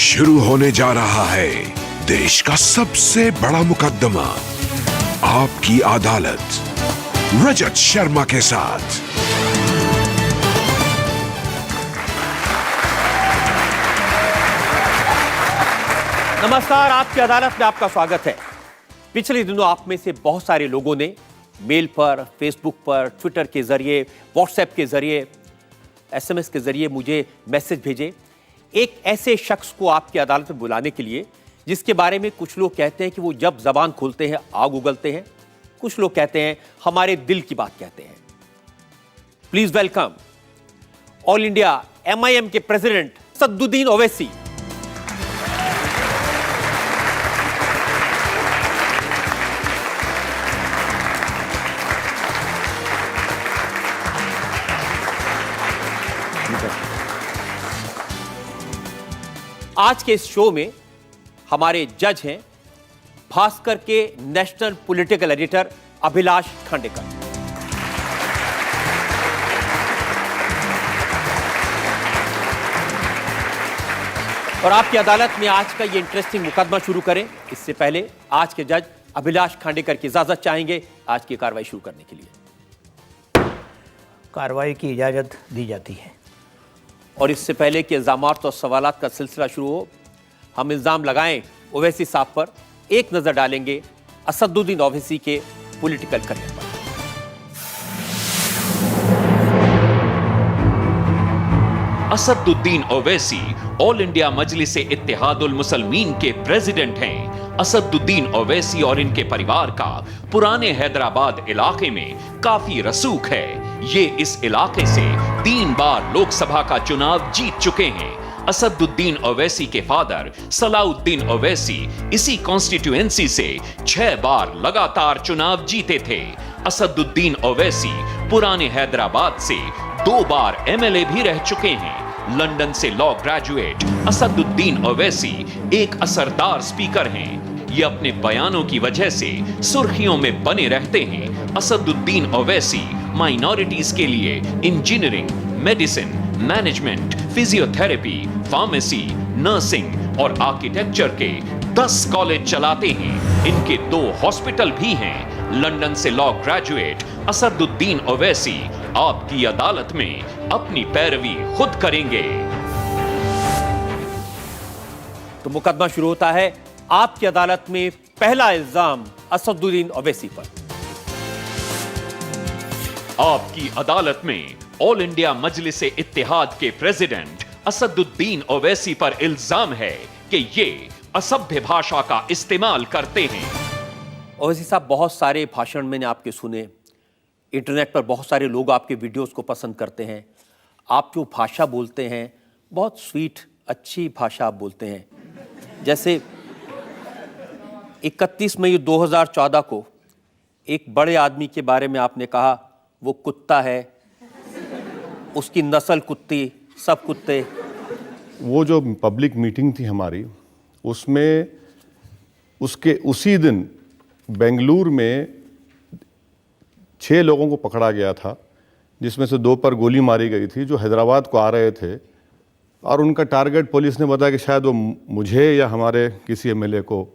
शुरू होने जा रहा है देश का सबसे बड़ा मुकदमा, आपकी अदालत, रजत शर्मा के साथ। नमस्कार, आपकी अदालत में आपका स्वागत है। पिछले दिनों आप में से बहुत सारे लोगों ने मेल पर, फेसबुक पर, ट्विटर के जरिए, व्हाट्सएप के जरिए, एसएमएस के जरिए मुझे मैसेज भेजे एक ऐसे शख्स को आपकी अदालत में बुलाने के लिए जिसके बारे में कुछ लोग कहते हैं कि वो जब जबान खोलते हैं आग उगलते हैं, कुछ लोग कहते हैं हमारे दिल की बात कहते हैं। Please welcome all India MIM के प्रेसिडेंट असदुद्दीन ओवैसी। आज के इस शो में हमारे जज हैं भास्कर के national political editor Abhilash Khandekar. और आपकी अदालत में आज का ये इंटरेस्टिंग मुकदमा शुरू करें इससे पहले आज के जज अभिलाष खांडेकर की इजाजत चाहेंगे आज की कार्रवाई शुरू करने के लिए। कार्रवाई की इजाजत दी जाती है। और इससे पहले कि इल्जामात और सवालात का सिलसिला शुरू हो, हम इल्जाम लगाएं ओवैसी साहब पर, एक नजर डालेंगे असदुद्दीन ओवैसी के पॉलिटिकल करियर पर। असदुद्दीन ओवैसी ऑल इंडिया मजलिस इत्तेहादुल मुसलमीन के प्रेसिडेंट हैं। असदुद्दीन ओवैसी और इनके परिवार का पुराने हैदराबाद इलाके में काफी रसूख है। ये इस इलाके से 3 बार लोकसभा का चुनाव जीत चुके हैं। असदुद्दीन ओवैसी के फादर सलाउद्दीन ओवैसी इसी कॉन्स्टिट्यूएंसी से 6 बार लगातार चुनाव जीते थे। असदुद्दीन ओवैसी पुराने हैदराबाद से 2 बार MLA भी रह चुके हैं। लंदन से लॉ ग्रेजुएट असदुद्दीन ओवैसी एक असरदार स्पीकर हैं। ये अपने बयानों की वजह से सुर्खियों में बने रहते हैं। असदुद्दीन ओवैसी माइनॉरिटीज के लिए engineering, medicine, management, physiotherapy, pharmacy, nursing और आर्किटेक्चर के 10 कॉलेज चलाते हैं। इनके 2 हॉस्पिटल भी हैं। लंदन से लॉ ग्रेजुएट असदुद्दीन ओवैसी आपकी अदालत में अपनी पैरवी खुद करेंगे। तो मुकदमा शुरू होता है आपकी अदालत में। पहला इल्जाम असदुद्दीन ओवैसी पर। आपकी अदालत में ऑल इंडिया मजलिस इत्तेहाद के प्रेसिडेंट असदुद्दीन ओवैसी पर इल्जाम है कि ये असभ्य भाषा का इस्तेमाल करते हैं। ओवैसी साहब, बहुत सारे भाषण मैंने आपके सुने, इंटरनेट पर बहुत सारे लोग आपके वीडियोस को पसंद करते हैं। आप जो भाषा बोलते हैं बहुत स्वीट, अच्छी भाषा आप बोलते हैं। जैसे 31 मई 2014 को एक बड़े आदमी के बारे में आपने कहा वो कुत्ता है, उसकी नस्ल कुत्ती, सब कुत्ते। वो जो पब्लिक मीटिंग थी हमारी, उसमें उसके उसी दिन बेंगलुरु में 6 लोगों को पकड़ा गया था, जिसमें से 2 पर गोली मारी गई थी, जो हैदराबाद को आ रहे थे। और उनका टारगेट पुलिस ने बताया कि शायद वो मुझे या हमारे किसी MLA को।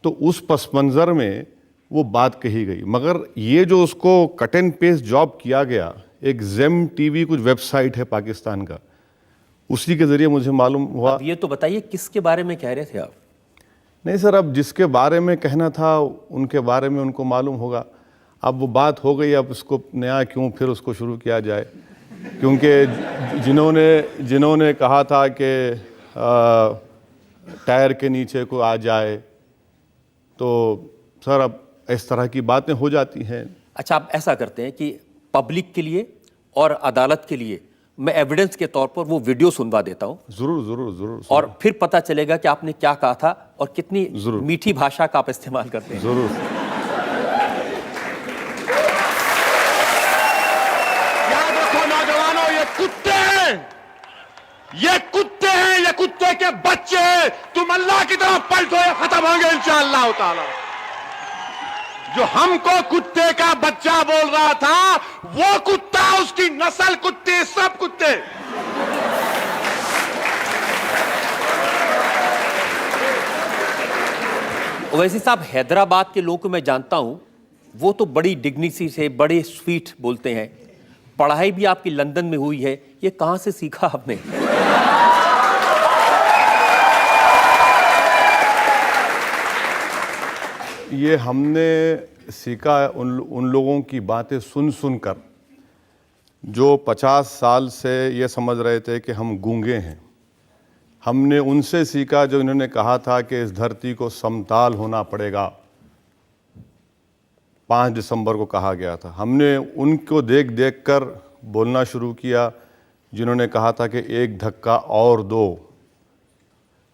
तो उस पस मंज़र में वो बात कही गई। मगर ये जो उसको कट एंड पेस्ट जॉब किया गया, एक ज़ेम TV कुछ वेबसाइट है पाकिस्तान का, उसी के ज़रिए मुझे मालूम हुआ। अब ये तो बताइए किसके बारे में कह रहे थे आप? नहीं सर, अब जिसके बारे में कहना था उनके बारे में उनको मालूम होगा। अब वो बात हो गई, अब उसको नया क्यों फिर उसको शुरू किया जाए? क्योंकि जिन्होंने कहा था कि टायर के नीचे को आ जाए, तो सर अब इस तरह की बातें हो जाती हैं। अच्छा, आप ऐसा करते हैं कि पब्लिक के लिए और अदालत के लिए मैं एविडेंस के तौर पर वो वीडियो सुनवा देता हूं। जरूर जरूर जरूर। और फिर पता चलेगा कि आपने क्या कहा था और कितनी जरूर मीठी भाषा का आप इस्तेमाल करते हैं। जरूर। याद रखो नौजवानों, ये कुत्ते हैं, ये कुत्ते हैं, ये कुत्ते के बच्चे हैं। तुम अल्लाह की तरफ पलटो, ये खत्म होंगे इंशाअल्लाह ताला। जो हमको कुत्ते का बच्चा बोल रहा था, वो कुत्ता, उसकी नस्ल कुत्ते, सब कुत्ते। ओवैसी साहब, हैदराबाद के लोगों को मैं जानता हूं, वो तो बड़ी डिग्निटी से, बड़े स्वीट बोलते हैं। पढ़ाई भी आपकी लंदन में हुई है, ये कहां से सीखा आपने? ये हमने सीखा उन लोगों की बातें सुन सुनकर जो 50 साल से ये समझ रहे थे कि हम गूंगे हैं। हमने उनसे सीखा जो इन्होंने कहा था कि इस धरती को समताल होना पड़ेगा। 5 दिसंबर को कहा गया था। हमने उनको देख देख कर बोलना शुरू किया जिन्होंने कहा था कि एक धक्का और दो।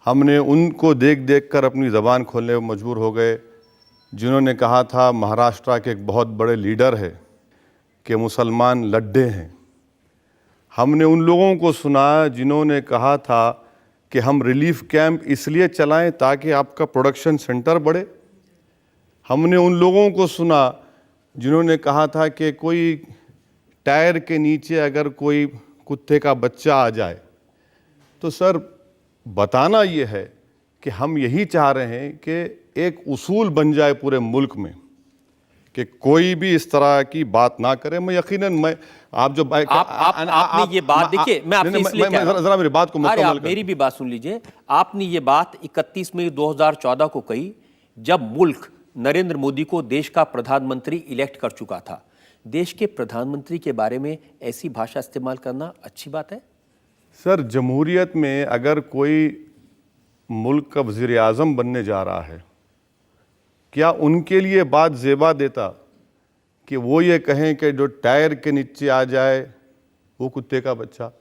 हमने उनको देख देख कर अपनी ज़बान खोलने में मजबूर हो गए जिन्होंने कहा था महाराष्ट्र के एक बहुत बड़े लीडर है कि मुसलमान लड्डे हैं। हमने उन लोगों को सुना जिन्होंने कहा था कि हम रिलीफ कैंप इसलिए चलाएं ताकि आपका प्रोडक्शन सेंटर बढ़े। हमने उन लोगों को सुना जिन्होंने कहा था कि कोई टायर के नीचे अगर कोई कुत्ते का बच्चा आ जाए तो सर बताना ये है कि हम यही चाह रहे हैं कि एक उसूल बन जाए पूरे मुल्क में कि कोई भी इस तरह की बात ना करे। मैं यकीनन आप जो आपने ये बात देखिए, मैं आपसे इसलिए कह रहा हूं, जरा मेरी बात को मुकम्मल आप मेरी भी बात सुन लीजिए। आपने ये बात 31 मई 2014 को कही जब मुल्क नरेंद्र मोदी को देश का प्रधानमंत्री इलेक्ट कर चुका था। देश के प्रधानमंत्री के बारे में ऐसी भाषा इस्तेमाल करना अच्छी बात है? सर, जमहूरियत में अगर कोई मुल्क का वज़ीर आज़म बनने जा रहा है, क्या उनके लिए बात ज़ेबा देता कि वो ये कहें कि जो टायर के नीचे आ जाए वो कुत्ते का बच्चा?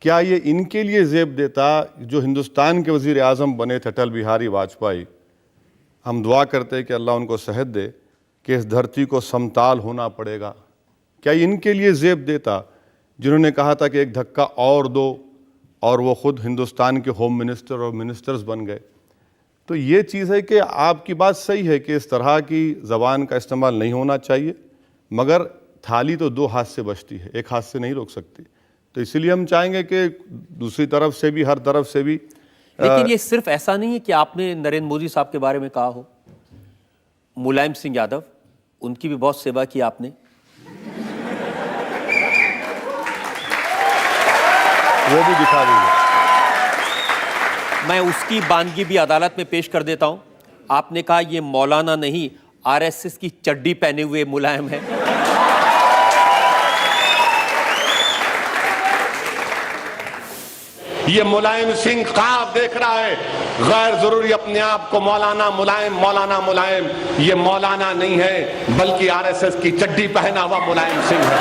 क्या ये इनके लिए ज़ेब देता जो हिंदुस्तान के वज़ीर आज़म बने थे अटल बिहारी वाजपेयी? हम दुआ करते हैं कि अल्लाह उनको सेहत दे कि इस धरती को समताल होना पड़ेगा। क्या इनके लिए ज़ेब देता जिन्होंने कहा था कि एक धक्का और दो, और वो ख़ुद हिंदुस्तान के होम मिनिस्टर और मिनिस्टर्स बन गए? तो ये चीज़ है कि आपकी बात सही है कि इस तरह की ज़बान का इस्तेमाल नहीं होना चाहिए, मगर थाली तो 2 हाथ से बचती है, एक हाथ से नहीं रोक सकती। तो इसीलिए हम चाहेंगे कि दूसरी तरफ से भी, हर तरफ से भी। लेकिन ये सिर्फ ऐसा नहीं है कि आपने नरेंद्र मोदी साहब के बारे में कहा हो। मुलायम सिंह यादव, उनकी भी बहुत सेवा की आपने। वो भी दिखा दीजिए। मैं उसकी बानगी भी अदालत में पेश कर देता हूं। आपने कहा ये मौलाना नहीं, आरएसएस की चड्डी पहने हुए मुलायम है। ये मुलायम सिंह ख्वाब देख रहा है, गैर जरूरी अपने आप को मौलाना मुलायम। ये मौलाना नहीं है बल्कि आरएसएस की चड्डी पहना हुआ मुलायम सिंह है।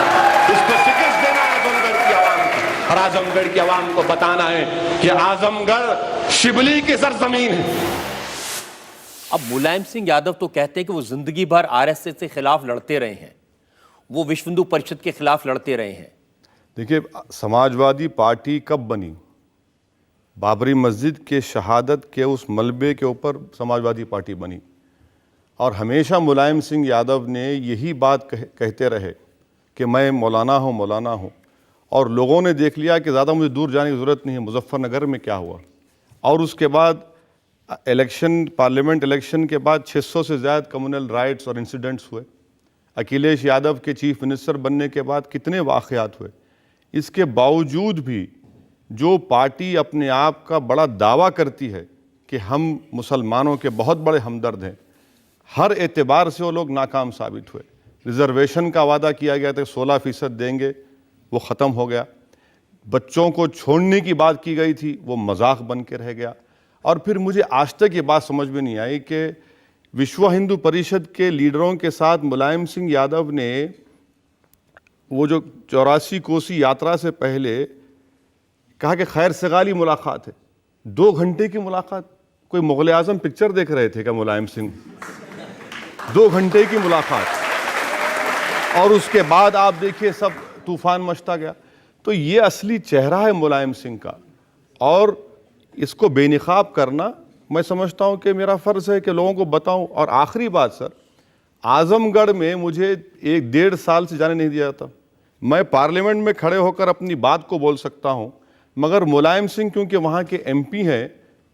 इसको शिकस्त देना है आजमगढ़ की आवाम को, और आजमगढ़ की आवाम को बताना है कि आजमगढ़ शिबली की सरजमीन है। अब मुलायम सिंह यादव तो कहते हैं कि वो जिंदगी भर आरएसएस के खिलाफ लड़ते रहे हैं, वो विश्व हिंदू परिषद के खिलाफ लड़ते रहे हैं। देखिए, समाजवादी पार्टी कब बनी? बाबरी मस्जिद के शहादत के उस मलबे के ऊपर समाजवादी पार्टी बनी, और हमेशा मुलायम सिंह यादव ने यही बात कहते रहे कि मैं मौलाना हूँ, और लोगों ने देख लिया कि ज़्यादा मुझे दूर जाने की ज़रूरत नहीं है। मुजफ्फरनगर में क्या हुआ, और उसके बाद इलेक्शन, पार्लियामेंट इलेक्शन के बाद 600 से ज़्यादा कम्युनल राइट्स और इंसिडेंट्स हुए। अखिलेश यादव के चीफ मिनिस्टर बनने के बाद कितने वाक़यात हुए। इसके बावजूद भी जो पार्टी अपने आप का बड़ा दावा करती है कि हम मुसलमानों के बहुत बड़े हमदर्द हैं, हर एतबार से वो लोग नाकाम साबित हुए। रिजर्वेशन का वादा किया गया था 16% देंगे, वो ख़त्म हो गया। बच्चों को छोड़ने की बात की गई थी, वो मजाक बन के रह गया। और फिर मुझे आज तक ये बात समझ में नहीं आई कि विश्व हिंदू परिषद के लीडरों के साथ मुलायम सिंह यादव ने वो जो 84 कोसी यात्रा से पहले कहा कि खैर सगाली मुलाकात है। 2 घंटे की मुलाकात, कोई मुग़ल आज़म पिक्चर देख रहे थे क्या मुलायम सिंह? 2 घंटे की मुलाकात, और उसके बाद आप देखिए सब तूफान मचता गया। तो ये असली चेहरा है मुलायम सिंह का, और इसको बेनकाब करना मैं समझता हूँ कि मेरा फ़र्ज़ है कि लोगों को बताऊँ। और आखिरी बात सर, आज़मगढ़ में मुझे 1-1.5 साल से जाने नहीं दिया जाता। मैं पार्लियामेंट में खड़े होकर अपनी बात को बोल सकता हूँ, मगर मुलायम सिंह क्योंकि वहाँ के एमपी हैं,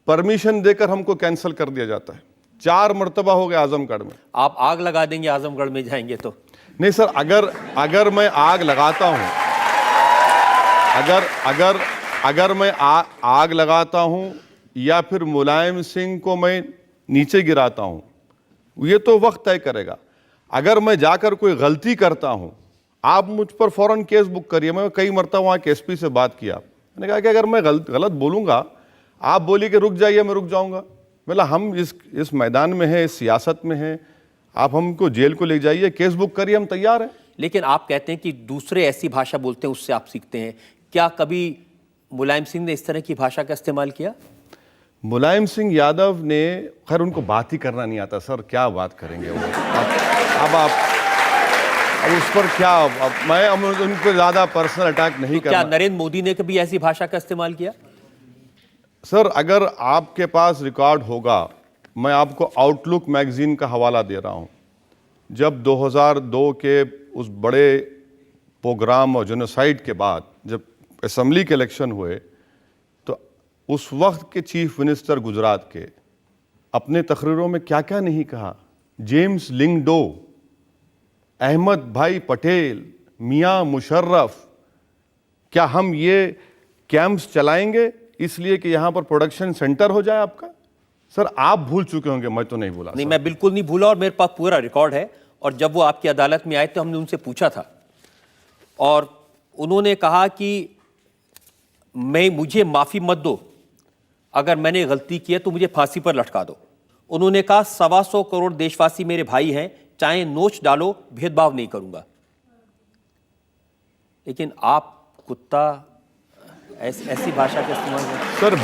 परमिशन देकर हमको कैंसिल कर दिया जाता है। 4 मरतबा हो गया आजमगढ़ में। आप आग लगा देंगे आजमगढ़ में जाएंगे तो? नहीं सर, अगर मैं आग लगाता हूं, अगर मैं आग लगाता हूं या फिर मुलायम सिंह को मैं नीचे गिराता हूं, ये तो वक्त तय करेगा। अगर मैं जाकर कोई गलती करता हूं, आप मुझ पर फौरन केस बुक करिए। मैं कई मरतबा वहाँ के एसपी से बात किया, मैंने कहा कि अगर मैं गलत बोलूँगा, आप बोलिए कि रुक जाइए, मैं रुक जाऊँगा। बोला हम इस मैदान में हैं, इस सियासत में हैं, आप हमको जेल को ले जाइए, केस बुक करिए, हम तैयार हैं। लेकिन आप कहते हैं कि दूसरे ऐसी भाषा बोलते हैं उससे आप सीखते हैं। क्या कभी मुलायम सिंह ने इस तरह की भाषा का इस्तेमाल किया? मुलायम सिंह यादव ने, खैर उनको बात ही करना नहीं आता सर, क्या बात करेंगे वो। अब उस पर क्या, मैं उनको ज़्यादा पर्सनल अटैक नहीं करना। क्या नरेंद्र मोदी ने कभी ऐसी भाषा का इस्तेमाल किया? सर अगर आपके पास रिकॉर्ड होगा, मैं आपको आउटलुक मैगजीन का हवाला दे रहा हूं। जब 2002 के उस बड़े प्रोग्राम और जेनोसाइड के बाद जब असेंबली के इलेक्शन हुए, तो उस वक्त के चीफ मिनिस्टर गुजरात के अपने तकरीरों में क्या क्या नहीं कहा। जेम्स लिंगडो, अहमद भाई पटेल, मियां मुशर्रफ, क्या हम ये कैंप्स चलाएंगे इसलिए कि यहां पर प्रोडक्शन सेंटर हो जाए आपका? सर आप भूल चुके होंगे, मैं तो नहीं भूला। नहीं, मैं बिल्कुल नहीं भूला और मेरे पास पूरा रिकॉर्ड है। और जब वो आपकी अदालत में आए तो हमने उनसे पूछा था और उन्होंने कहा कि मुझे माफ़ी मत दो, अगर मैंने गलती की है तो मुझे फांसी पर लटका दो। उन्होंने कहा 125 करोड़ देशवासी मेरे भाई हैं, चाहे नोच डालो, भेदभाव नहीं करूंगा। लेकिन आप कुत्ता ऐसी भाषा का इस्तेमाल करते? सर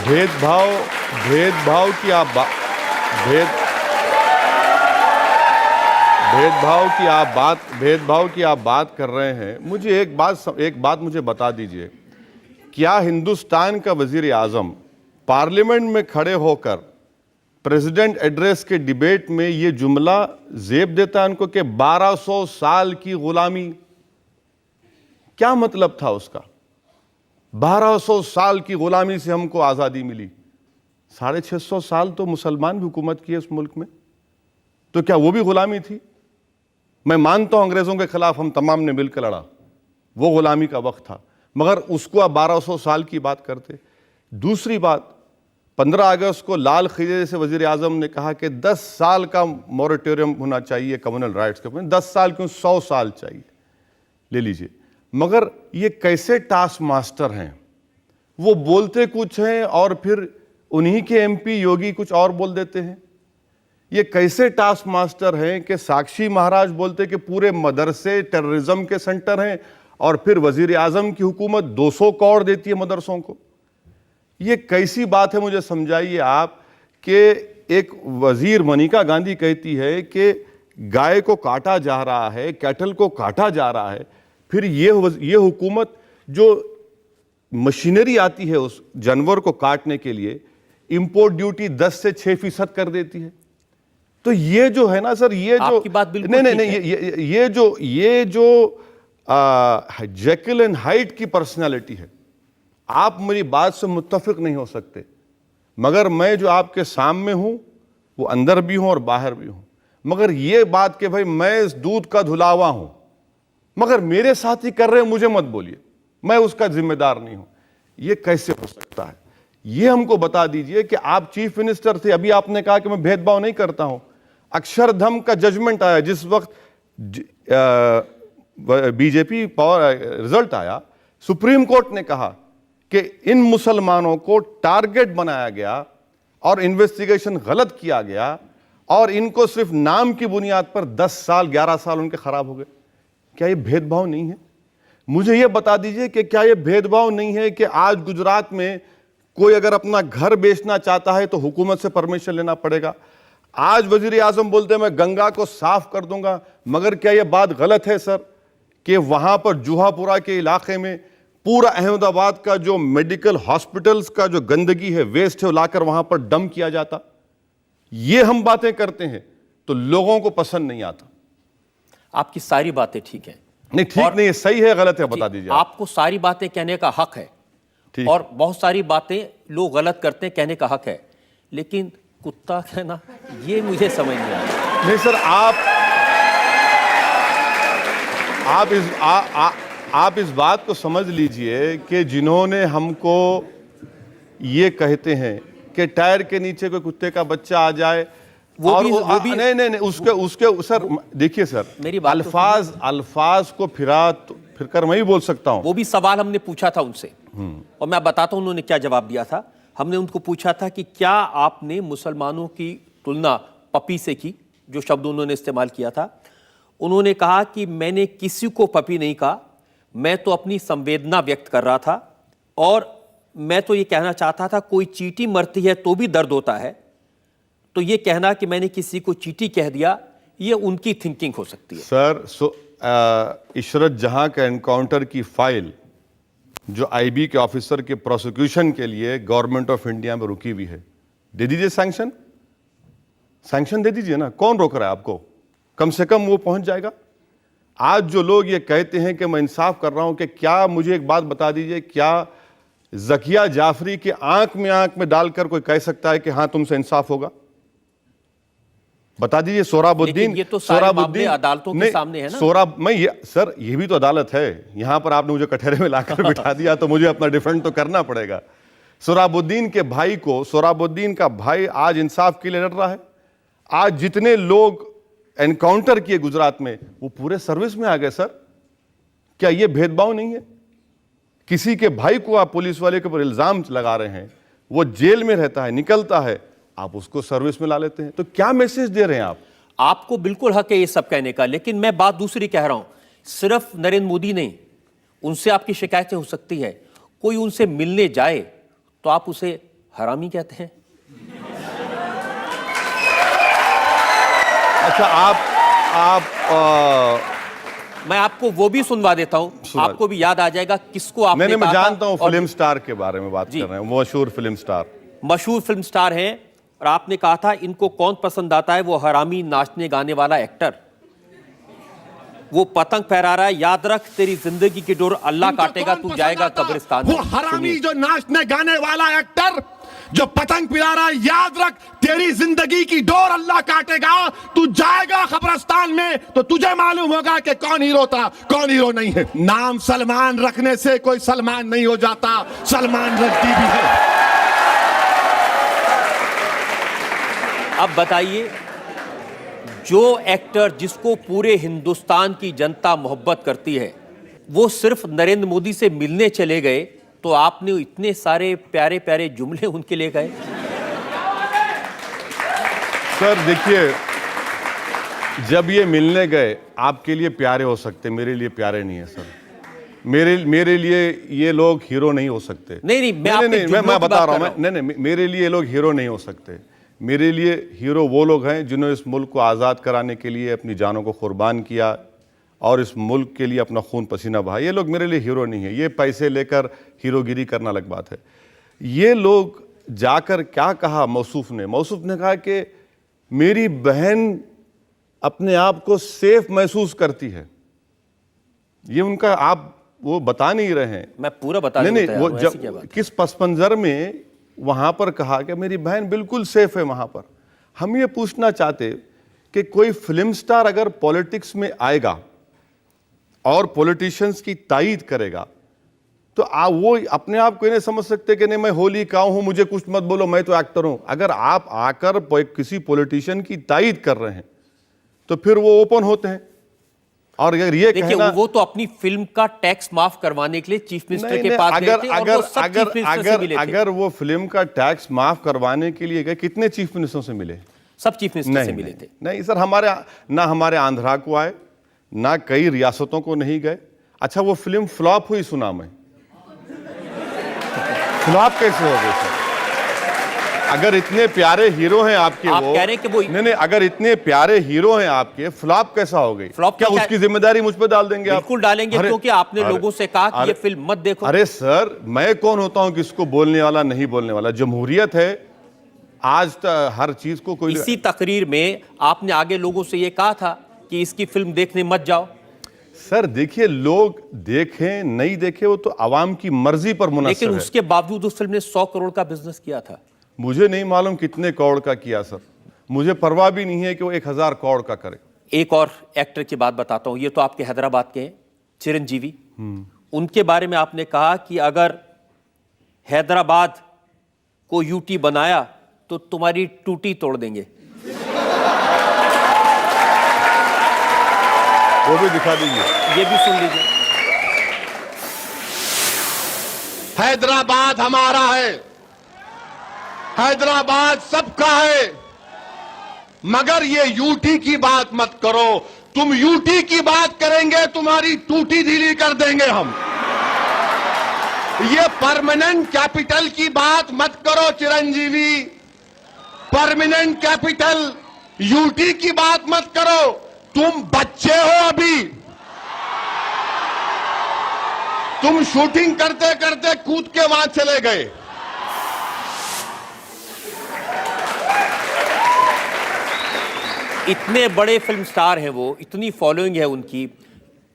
भेदभाव की आप बात कर रहे हैं। मुझे एक बात मुझे बता दीजिए, क्या हिंदुस्तान का वजीर आजम पार्लियामेंट में खड़े होकर प्रेसिडेंट एड्रेस के डिबेट में ये जुमला जेब देता है उनको कि 1200 साल की गुलामी? क्या मतलब था उसका? 1200 साल की गुलामी से हमको आज़ादी मिली। 650 साल तो मुसलमान भी हुकूमत की है इस मुल्क में, तो क्या वो भी गुलामी थी? मैं मानता हूं अंग्रेज़ों के खिलाफ हम तमाम ने मिलकर लड़ा, वो गुलामी का वक्त था, मगर उसको आप 1200 साल की बात करते। दूसरी बात, 15 अगस्त को लाल खिले से वज़ीर आज़म ने कहा कि 10 साल का मॉरेटोरियम होना चाहिए कम्युनल राइट्स के ऊपर। 10 साल क्यों, 100 साल चाहिए, ले लीजिए। मगर ये कैसे टास्क मास्टर हैं, वो बोलते कुछ हैं और फिर उन्हीं के एमपी योगी कुछ और बोल देते हैं। ये कैसे टास्क मास्टर हैं कि साक्षी महाराज बोलते कि पूरे मदरसे टेररिज्म के सेंटर हैं और फिर वजीर आजम की हुकूमत 200 करोड़ देती है मदरसों को। ये कैसी बात है, मुझे समझाइए आप। कि एक वजीर मनिका गांधी कहती है कि गाय को काटा जा रहा है, कैटल को काटा जा रहा है, फिर ये हुकूमत जो मशीनरी आती है उस जानवर को काटने के लिए, इंपोर्ट ड्यूटी 10 से 6% कर देती है। तो ये जो है ना सर, ये जो आपकी बात बिल्कुल नहीं, ये जो जेकिल एंड हाइड की पर्सनालिटी है, आप मेरी बात से मुत्तफिक नहीं हो सकते, मगर मैं जो आपके सामने हूं वो अंदर भी हूं और बाहर भी हूं। मगर ये बात कि भाई मैं इस दूध का धुलावा हूं, मगर मेरे साथी कर रहे हैं, मुझे मत बोलिए, मैं उसका जिम्मेदार नहीं हूं, ये कैसे हो सकता है? ये हमको बता दीजिए कि आप चीफ मिनिस्टर थे, अभी आपने कहा कि मैं भेदभाव नहीं करता हूं। अक्षरधाम का जजमेंट आया, जिस वक्त बीजेपी रिजल्ट आया, सुप्रीम कोर्ट ने कहा कि इन मुसलमानों को टारगेट बनाया गया और इन्वेस्टिगेशन गलत किया गया और इनको सिर्फ नाम की बुनियाद पर 10 साल 11 साल उनके खराब हो गए। क्या ये भेदभाव नहीं है? मुझे ये बता दीजिए कि क्या ये भेदभाव नहीं है कि आज गुजरात में कोई अगर अपना घर बेचना चाहता है तो हुकूमत से परमिशन लेना पड़ेगा। आज वजीर आजम बोलते हैं मैं गंगा को साफ कर दूंगा, मगर क्या यह बात गलत है सर कि वहां पर जुहापुरा के इलाके में पूरा अहमदाबाद का जो मेडिकल हॉस्पिटल्स का जो गंदगी है, वेस्ट है, वो लाकर वहां पर डंप किया जाता? ये हम बातें करते हैं तो लोगों को पसंद नहीं आता। आपकी सारी बातें ठीक है। नहीं ठीक नहीं है, सही है गलत है, बता दीजिए। आपको सारी बातें कहने का हक है और बहुत सारी बातें लोग गलत करते हैं, कहने का हक है, लेकिन कुत्ता कहना, ये मुझे समझ नहीं आया। नहीं सर, आप इस बात को समझ लीजिए कि जिन्होंने हमको ये कहते हैं कि टायर के नीचे कोई कुत्ते का बच्चा आ जाए, वो और भी नहीं उसके सर देखिए सर, मेरी बात अल्फाज को फिर कर मैं ही बोल सकता हूं। वो भी सवाल हमने पूछा था उनसे, और मैं बताता हूं उन्होंने क्या जवाब दिया था। हमने उनको पूछा था कि क्या आपने मुसलमानों की तुलना पपी से की, जो शब्द उन्होंने इस्तेमाल किया था। उन्होंने कहा कि मैंने किसी को पपी नहीं कहा, मैं तो अपनी संवेदना व्यक्त कर रहा था, और मैं तो ये कहना चाहता था कोई चींटी मरती है तो भी दर्द होता है, तो ये कहना कि मैंने किसी को चींटी कह दिया, ये उनकी थिंकिंग हो सकती है। सर, इशरत जहां का एनकाउंटर की फाइल जो आईबी के ऑफिसर के प्रोसिक्यूशन के लिए गवर्नमेंट ऑफ इंडिया में रुकी हुई है, दे दीजिए सैंक्शन दे दीजिए ना, कौन रोक रहा है आपको? कम से कम वो पहुंच जाएगा। आज जो लोग ये कहते हैं कि मैं इंसाफ कर रहा हूं, कि क्या मुझे एक बात बता दीजिए, क्या ज़किया जाफरी के आंख में डालकर कोई कह सकता है कि हां तुमसे इंसाफ होगा? बता दीजिए। सोहराबुद्दीन, ये तो सारे मामले अदालतों के सामने है ना। सर ये भी तो अदालत है। यहां पर आपने मुझे कटहरे में लाकर बिठा दिया तो मुझे अपना डिफेंड तो करना पड़ेगा। सोहराबुद्दीन के भाई को, सोहराबुद्दीन का भाई आज इंसाफ के लिए लड़ रहा है। आज जितने लोग एनकाउंटर किए गुजरात में, वो पूरे सर्विस में आ गए। सर, क्या ये भेदभाव नहीं है? किसी के भाई को आप पुलिस वाले के ऊपर इल्जाम लगा रहे हैं, वो जेल में रहता है, निकलता है, आप उसको सर्विस में ला लेते हैं, तो क्या मैसेज दे रहे हैं आप? आपको बिल्कुल हक है ये सब कहने का, लेकिन मैं बात दूसरी कह रहा हूं। सिर्फ नरेंद्र मोदी नहीं, उनसे आपकी शिकायतें हो सकती है। कोई उनसे मिलने जाए तो आप उसे हरामी कहते हैं। अच्छा, मैं आपको वो भी सुनवा देता हूं, आपको भी याद आ जाएगा किसको आपने नहीं, मैं कहा जानता हूं, था। फिल्म स्टार के बारे में बात कर रहे हैं, मशहूर फिल्म स्टार हैं, और आपने कहा था इनको कौन पसंद आता है, वो हरामी नाचने गाने वाला एक्टर, वो पतंग फहरा रहा है, याद रख तेरी जिंदगी की डोर अल्लाह काटेगा, तू जाएगा कब्रिस्तान। वो हरामी जो नाचने गाने वाला एक्टर जो पतंग पिला रहा है, याद रख तेरी जिंदगी की डोर अल्लाह काटेगा, तू जाएगा कब्रिस्तान में, तो तुझे मालूम होगा कि कौन हीरो था, कौन हीरो नहीं है। नाम सलमान रखने से कोई सलमान नहीं हो जाता, सलमान रद्दी भी है। अब बताइए, जो एक्टर जिसको पूरे हिंदुस्तान की जनता मोहब्बत करती है, वो सिर्फ नरेंद्र मोदी से मिलने चले गए, तो आपने इतने सारे प्यारे प्यारे जुमले उनके लिए गए। सर देखिए, जब ये मिलने गए, आपके लिए प्यारे हो सकते, मेरे लिए प्यारे नहीं है सर। मेरे लिए ये लोग हीरो नहीं हो सकते। नहीं, मैं बता रहा हूं, नहीं, मेरे लिए ये लोग हीरो नहीं हो सकते। मेरे लिए हीरो वो लोग हैं जिन्होंने इस मुल्क को आज़ाद कराने के लिए अपनी जानों को कुर्बान किया और इस मुल्क के लिए अपना खून पसीना बहाया। ये लोग मेरे लिए हीरो नहीं है। ये पैसे लेकर हीरोगिरी करना अलग बात है। ये लोग जाकर क्या कहा मौसूफ ने कहा कि मेरी बहन अपने आप को सेफ महसूस करती है। ये उनका, आप वो बता नहीं रहे हैं। मैं पूरा बता नहीं, वो जब किस पस मंजर में वहां पर कहा कि मेरी बहन बिल्कुल सेफ है वहां पर। हम ये पूछना चाहते कि कोई फिल्म स्टार अगर पॉलिटिक्स में आएगा और पॉलिटिशियंस की तायीद करेगा, तो वो अपने आप को नहीं समझ सकते कि नहीं मैं होली का हूं, मुझे कुछ मत बोलो, मैं तो एक्टर हूं। अगर आप आकर किसी पॉलिटिशियन की तायीद कर रहे हैं तो फिर वो ओपन होते हैं। और अगर ये देखिए, वो तो अपनी फिल्म का टैक्स माफ करवाने के लिए चीफ मिनिस्टर के पास गए थे, और वो सब चीफ मिनिस्टर से मिले थे। अगर वो फिल्म का टैक्स माफ करवाने के लिए गए, कितने चीफ मिनिस्टरों से मिले? सब चीफ मिनिस्टर से मिले थे। नहीं सर, हमारे आंध्रा को आए, ना कई रियासतों को नहीं गए। अच्छा, वो फिल्म फ्लॉप हुई, सुना मैं। फ्लॉप कैसे हो गई सर? अगर इतने प्यारे हीरो हैं आपके, आप कह रहे हैं कि वो नहीं, अगर इतने प्यारे हीरो हैं आपके, फ्लॉप कैसा हो गई? क्या उसकी जिम्मेदारी मुझ पर डाल देंगे आप? बिल्कुल डालेंगे, क्योंकि आपने लोगों से कहा कि ये फिल्म मत देखो। अरे सर, मैं कौन होता हूं किसको बोलने वाला, नहीं बोलने वाला? जमहूरियत है, आज हर चीज को कोई। इसी तकरीर में आपने आगे लोगों से ये कहा था कि इसकी फिल्म देखने मत जाओ। सर देखिए, लोग देखें नहीं देखें वो तो आवाम की मर्जी पर मुनहसर है। लेकिन उसके बावजूद उस फिल्म ने 100 करोड़ का बिजनेस किया था। मुझे नहीं मालूम कितने करोड़ का किया सर, मुझे परवाह भी नहीं है कि वो 1000 करोड़ का करे। एक और एक्टर की बात बताता हूं, ये तो आपके हैदराबाद के हैं, चिरंजीवी। उनके बारे में आपने कहा कि अगर हैदराबाद को यूटी बनाया तो तुम्हारी टूटी तोड़ देंगे। वो भी दिखा दीजिए। ये भी सुन लीजिए। हैदराबाद हमारा है, हैदराबाद सबका है, मगर ये यूटी की बात मत करो। तुम यूटी की बात करेंगे तुम्हारी टूटी ढीली कर देंगे हम। ये परमानेंट कैपिटल की बात मत करो चिरंजीवी, परमानेंट कैपिटल यूटी की बात मत करो। तुम बच्चे हो अभी, तुम शूटिंग करते करते कूद के वहां चले गए। इतने बड़े फिल्म स्टार हैं वो, इतनी फॉलोइंग है उनकी,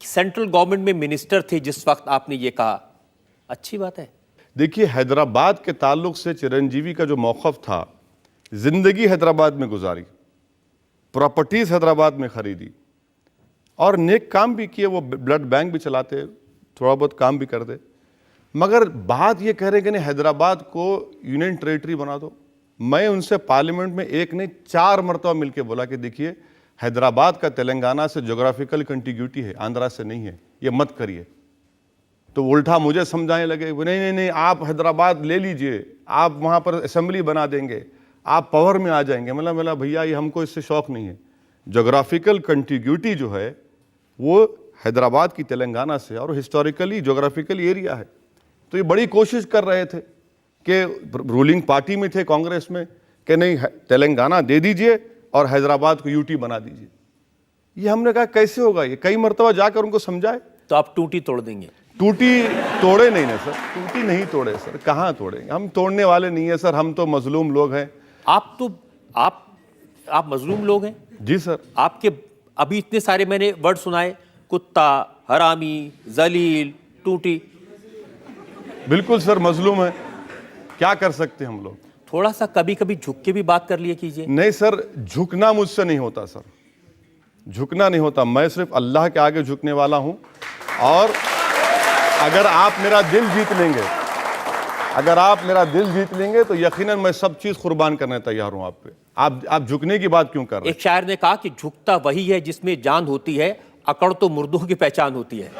सेंट्रल गवर्नमेंट में मिनिस्टर थे जिस वक्त आपने ये कहा, अच्छी बात है। देखिए, हैदराबाद के ताल्लुक से चिरंजीवी का जो मौक़िफ़ था, जिंदगी हैदराबाद में गुजारी, प्रॉपर्टीज हैदराबाद में खरीदी और नेक काम भी किए। वो ब्लड बैंक भी चलाते, थोड़ा बहुत काम भी कर दे, मगर बात ये कह रहे कि नहीं हैदराबाद को यूनियन टेरिटरी बना दो। मैं उनसे पार्लियामेंट में एक नहीं 4 मरतबा मिलकर बोला कि देखिए, हैदराबाद का तेलंगाना से जोग्राफिकल कंटिग्यूटी है, आंध्रा से नहीं है, ये मत करिए। तो उल्टा मुझे समझाने लगे, नहीं, आप हैदराबाद ले लीजिए, आप वहाँ पर असेंबली बना देंगे, आप पावर में आ जाएंगे। मतलब भैया ये हमको इससे शौक नहीं है। जोग्राफिकल कंटिग्यूटी जो है वो हैदराबाद की तेलंगाना से और हिस्टोरिकली जोग्राफिकल एरिया है। तो ये बड़ी कोशिश कर रहे थे कि रूलिंग पार्टी में थे कांग्रेस में कि नहीं तेलंगाना दे दीजिए और हैदराबाद को यूटी बना दीजिए। ये हमने कहा कैसे होगा, ये कई मरतबा जाकर उनको समझाए। तो आप टूटी तोड़ देंगे? टूटी तोड़े नहीं ना सर, टूटी नहीं तोड़े सर, कहाँ तोड़ेंगे, हम तोड़ने वाले नहीं है सर, हम तो मजलूम लोग हैं। आप मजलूम लोग हैं? जी सर। आपके अभी इतने सारे मैंने वर्ड सुनाए, कुत्ता, हरामी, जलील, टूटी। बिल्कुल सर, मजलूम है, क्या कर सकते हैं हम लोग। थोड़ा सा कभी कभी झुक के भी बात कर लिया कीजिए। नहीं सर, झुकना मुझसे नहीं होता सर, झुकना नहीं होता। मैं सिर्फ अल्लाह के आगे झुकने वाला हूं। और अगर आप मेरा दिल जीत लेंगे, अगर आप मेरा दिल जीत लेंगे तो यकीनन मैं सब चीज कुर्बान करने तैयार हूं आप पे। आप झुकने की बात क्यों कर रहे हैं? एक शायर ने कहा कि झुकता वही है जिसमें जान होती है, अकड़ तो मुर्दों की पहचान होती है।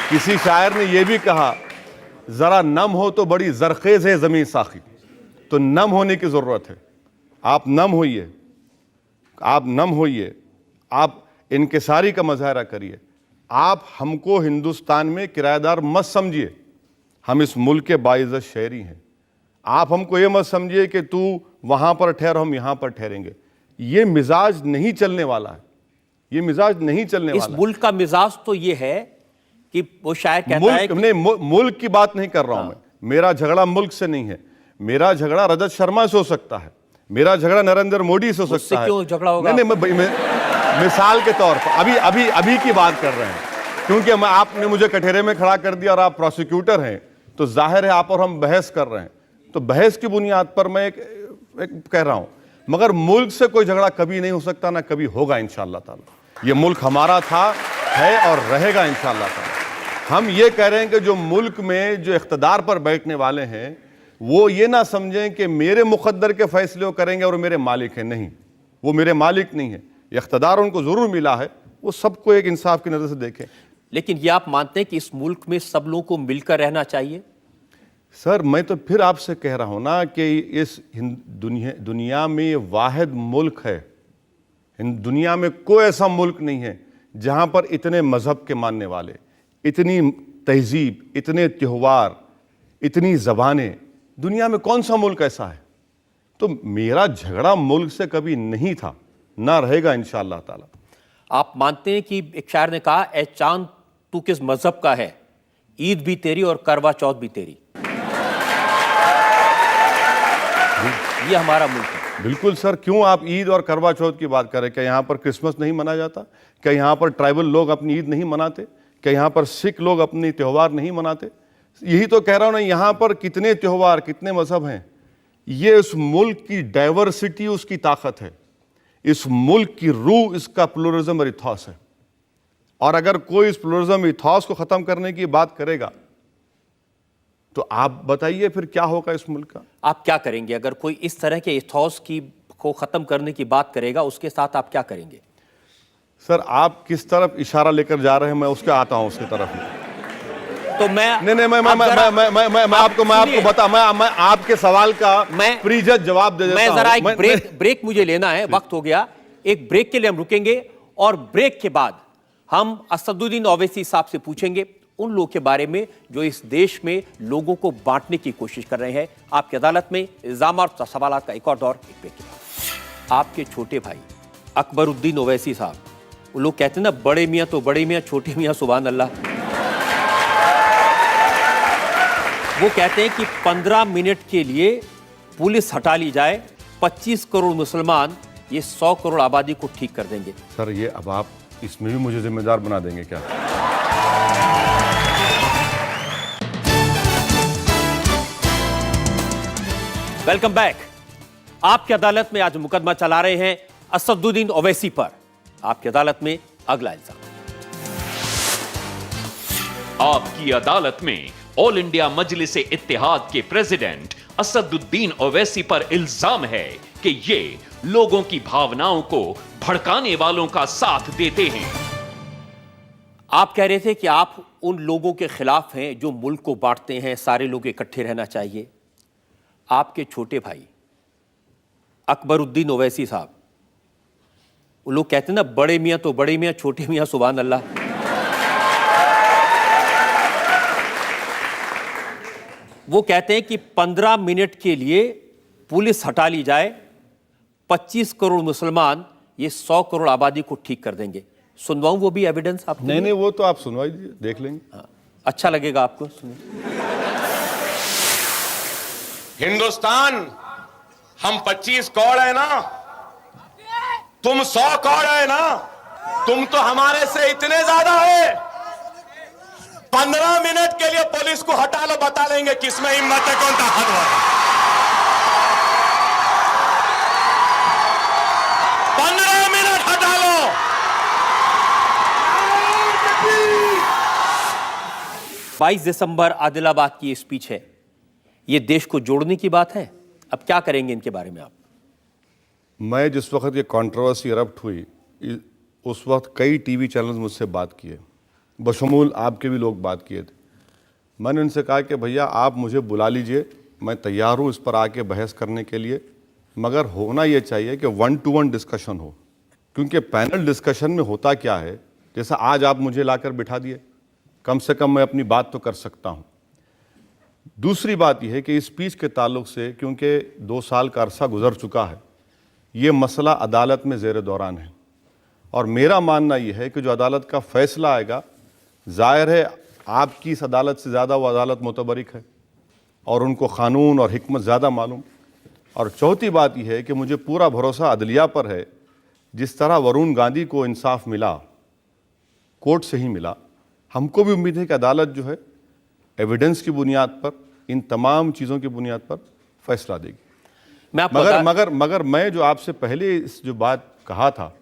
किसी शायर ने यह भी कहा, जरा नम हो तो बड़ी जरखेज है जमीन साखी। तो नम होने की जरूरत है। आप नम होइए, आप नम होइए, आप इनकिसारी का मुजाहरा करिए। आप हमको हिंदुस्तान में किराएदार मत समझिए, हम इस मुल्क के बाइज़्ज़त शहरी हैं। आप हमको ये मत समझिए कि तू वहाँ पर ठहर, हम यहाँ पर ठहरेंगे। ये मिजाज नहीं चलने वाला है, ये मिजाज नहीं चलने वाला। इस मुल्क का मिजाज तो ये है कि वो शायर कहता है कि नहीं, मुल्क की बात नहीं कर रहा हूं मैं। मेरा झगड़ा मुल्क से नहीं है, मेरा झगड़ा रजत शर्मा से हो सकता है, मेरा झगड़ा नरेंद्र मोदी से हो सकता है। क्यों झगड़ा होगा? नहीं, मिसाल के तौर पर अभी की बात कर रहे हैं, क्योंकि आपने मुझे कटहरे में खड़ा कर दिया और आप प्रोसिक्यूटर हैं, तो जाहिर है आप और हम बहस कर रहे हैं। तो बहस की बुनियाद पर मैं एक कह रहा हूं, मगर मुल्क से कोई झगड़ा कभी नहीं हो सकता, ना कभी होगा इंशाअल्लाह ताला। ये मुल्क हमारा था, है और रहेगा इंशाअल्लाह ताला। हम ये कह रहे हैं कि जो मुल्क में जो इख्तिदार पर बैठने वाले हैं वो ये ना समझें कि मेरे मुकद्दर के फैसले वो करेंगे और मेरे मालिक हैं। नहीं, वो मेरे मालिक नहीं है, इख्तिदार उनको जरूर मिला है, वो सबको एक इंसाफ की नजर से देखें। लेकिन ये आप मानते हैं कि इस मुल्क में सब लोगों को मिलकर रहना चाहिए? सर, मैं तो फिर आपसे कह रहा हूं ना कि इस दुनिया में ये वाहिद मुल्क है। दुनिया में कोई ऐसा मुल्क नहीं है जहां पर इतने मजहब के मानने वाले, इतनी तहजीब, इतने त्योहार, इतनी ज़बानें, दुनिया में कौन सा मुल्क ऐसा है। तो मेरा झगड़ा मुल्क से कभी नहीं था, ना रहेगा इंशाअल्लाह ताला। आप मानते हैं कि एक शायर ने कहा, ए चांद तू किस मजहब का है, ईद भी तेरी और करवा चौथ भी तेरी। ये हमारा मुल्क है। बिल्कुल सर, क्यों आप ईद और करवा चौथ की बात करें? क्या यहाँ पर क्रिसमस नहीं मनाया जाता? क्या यहाँ पर ट्राइबल लोग अपनी ईद नहीं मनाते? कि यहाँ पर सिख लोग अपनी त्यौहार नहीं मनाते? यही तो कह रहा हूँ ना, यहाँ पर कितने त्यौहार, कितने मजहब हैं। ये इस मुल्क की डाइवर्सिटी उसकी ताकत है, इस मुल्क की रूह इसका प्लुरलिज्म और इथॉस है। और अगर कोई इस प्लुरलिज्म इथॉस को ख़त्म करने की बात करेगा तो आप बताइए फिर क्या होगा इस मुल्क का? आप क्या करेंगे अगर कोई इस तरह के इथॉस को ख़त्म करने की बात करेगा? उसके साथ आप क्या करेंगे? सर, आप किस तरफ इशारा लेकर जा रहे हैं, मैं उसके आता हूं उसकी तरफ। तो मैं मैं आपको बता, मैं आपके सवाल का प्रीजत जवाब दे देता हूं। मैं जरा एक ब्रेक मुझे लेना है, वक्त हो गया। एक ब्रेक के लिए हम रुकेंगे और ब्रेक के बाद हम असदुद्दीन ओवैसी साहब से पूछेंगे उन लोगों के बारे में जो इस देश में लोगों को बांटने की कोशिश कर रहे हैं। आपकी अदालत में इल्जाम और सवालात का एक और दौर, एक ब्रेक के बाद। आपके छोटे भाई अकबरुद्दीन ओवैसी साहब, वो लोग कहते हैं ना, बड़े मियाँ तो बड़े मियाँ, छोटे मियाँ सुभान अल्लाह। वो कहते हैं कि 15 मिनट के लिए पुलिस हटा ली जाए, 25 करोड़ मुसलमान ये 100 करोड़ आबादी को ठीक कर देंगे। सर, ये अब आप इसमें भी मुझे जिम्मेदार बना देंगे क्या? Welcome back. आपकी अदालत में आज मुकदमा चला रहे हैं असदुद्दीन ओवैसी पर। आपकी अदालत में अगला इल्जाम। आपकी अदालत में ऑल इंडिया मजलिस इत्तेहाद के प्रेसिडेंट असदुद्दीन ओवैसी पर इल्जाम है कि ये लोगों की भावनाओं को भड़काने वालों का साथ देते हैं। आप कह रहे थे कि आप उन लोगों के खिलाफ हैं जो मुल्क को बांटते हैं, सारे लोग इकट्ठे रहना चाहिए। आपके छोटे भाई अकबरुद्दीन ओवैसी साहब, वो लोग कहते हैं ना, बड़े मियाँ तो बड़े मियाँ, छोटे मियाँ सुभान अल्लाह। वो कहते हैं कि 15 मिनट के लिए पुलिस हटा ली जाए, 25 करोड़ मुसलमान ये 100 करोड़ आबादी को ठीक कर देंगे। सुनवाऊं वो भी एविडेंस आप? नहीं, वो तो आप सुनवाई दीजिए, देख लेंगे। हाँ, अच्छा लगेगा आपको? सुनिए। हिंदुस्तान, हम 25 करोड़ है ना, तुम 100 करोड़ है ना, तुम तो हमारे से इतने ज्यादा है। 15 मिनट के लिए पुलिस को हटा लो, बता लेंगे किसमें हिम्मत है, कौन ताकतवर है। 15 मिनट हटा लो। 22 दिसंबर आदिलाबाद की स्पीच है, ये देश को जोड़ने की बात है। अब क्या करेंगे इनके बारे में आप? मैं जिस वक्त ये कंट्रोवर्सी इरप्ट हुई, उस वक्त कई टीवी चैनल्स मुझसे बात किए, बशमूल आपके भी लोग बात किए थे। मैंने उनसे कहा कि भैया आप मुझे बुला लीजिए, मैं तैयार हूँ इस पर आके बहस करने के लिए, मगर होना ये चाहिए कि 1-to-1 डिस्कशन हो। क्योंकि पैनल डिस्कशन में होता क्या है, जैसा आज आप मुझे लाकर बिठा दिए, कम से कम मैं अपनी बात तो कर सकता हूँ। दूसरी बात यह है कि इस स्पीच के ताल्लुक से, क्योंकि 2 साल का अरसा गुजर चुका है, ये मसला अदालत में ज़ेर दौरान है। और मेरा मानना यह है कि जो अदालत का फ़ैसला आएगा, ज़ाहिर है आपकी इस अदालत से ज़्यादा वो अदालत मुतबरिक है और उनको क़ानून और हिकमत ज़्यादा मालूम। और चौथी बात यह है कि मुझे पूरा भरोसा अदलिया पर है। जिस तरह वरुण गांधी को इंसाफ मिला, कोर्ट से ही मिला, हमको भी उम्मीद है कि अदालत जो है एविडेंस की बुनियाद पर, इन तमाम चीज़ों की बुनियाद पर फैसला देगी। मगर मैं जो आपसे पहले इस जो बात कहा था,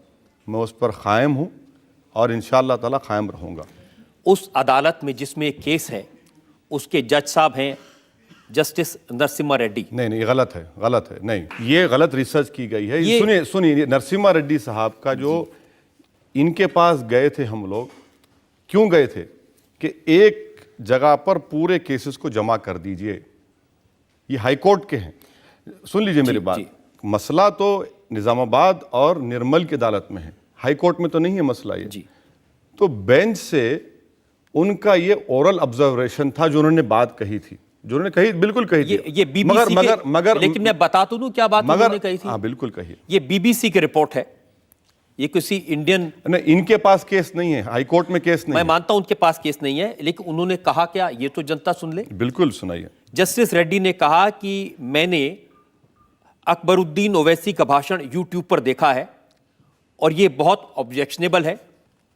मैं उस पर कायम हूँ और इंशाअल्लाह ताला कायम रहूँगा। उस अदालत में जिसमें एक केस है, उसके जज साहब हैं जस्टिस नरसिम्हा रेड्डी। नहीं, गलत है, नहीं, ये गलत रिसर्च की गई है। सुनिए, नरसिम्हा रेड्डी साहब का जो इनके पास गए थे हम लोग, क्यों गए थे कि एक जगह पर पूरे केसेस को जमा कर दीजिए। ये हाई कोर्ट के हैं, सुन लीजिए मेरी बात। मसला तो निजामाबाद और निर्मल की अदालत में है, हाई कोर्ट में तो नहीं है मसला ये जी। तो बेंच से उनका ये ओरल ऑब्जर्वेशन था, जो उन्होंने बात कही थी, जो उन्होंने कही, बिल्कुल कही थी। ये बीबीसी मगर लेकिन मैं बता तो दूं क्या बात उन्होंने कही थी। हाँ, बिल्कुल कही। ये बीबीसी की रिपोर्ट है, ये किसी इंडियन, नहीं, इनके पास केस नहीं है, हाई कोर्ट में केस नहीं। मैं मानता हूं उनके पास केस नहीं है, लेकिन उन्होंने कहा क्या, ये तो जनता सुन ले। बिल्कुल सुनाइए। जस्टिस रेड्डी ने कहा कि मैंने अकबरुद्दीन ओवैसी का भाषण यूट्यूब पर देखा है और ये बहुत ऑब्जेक्शनेबल है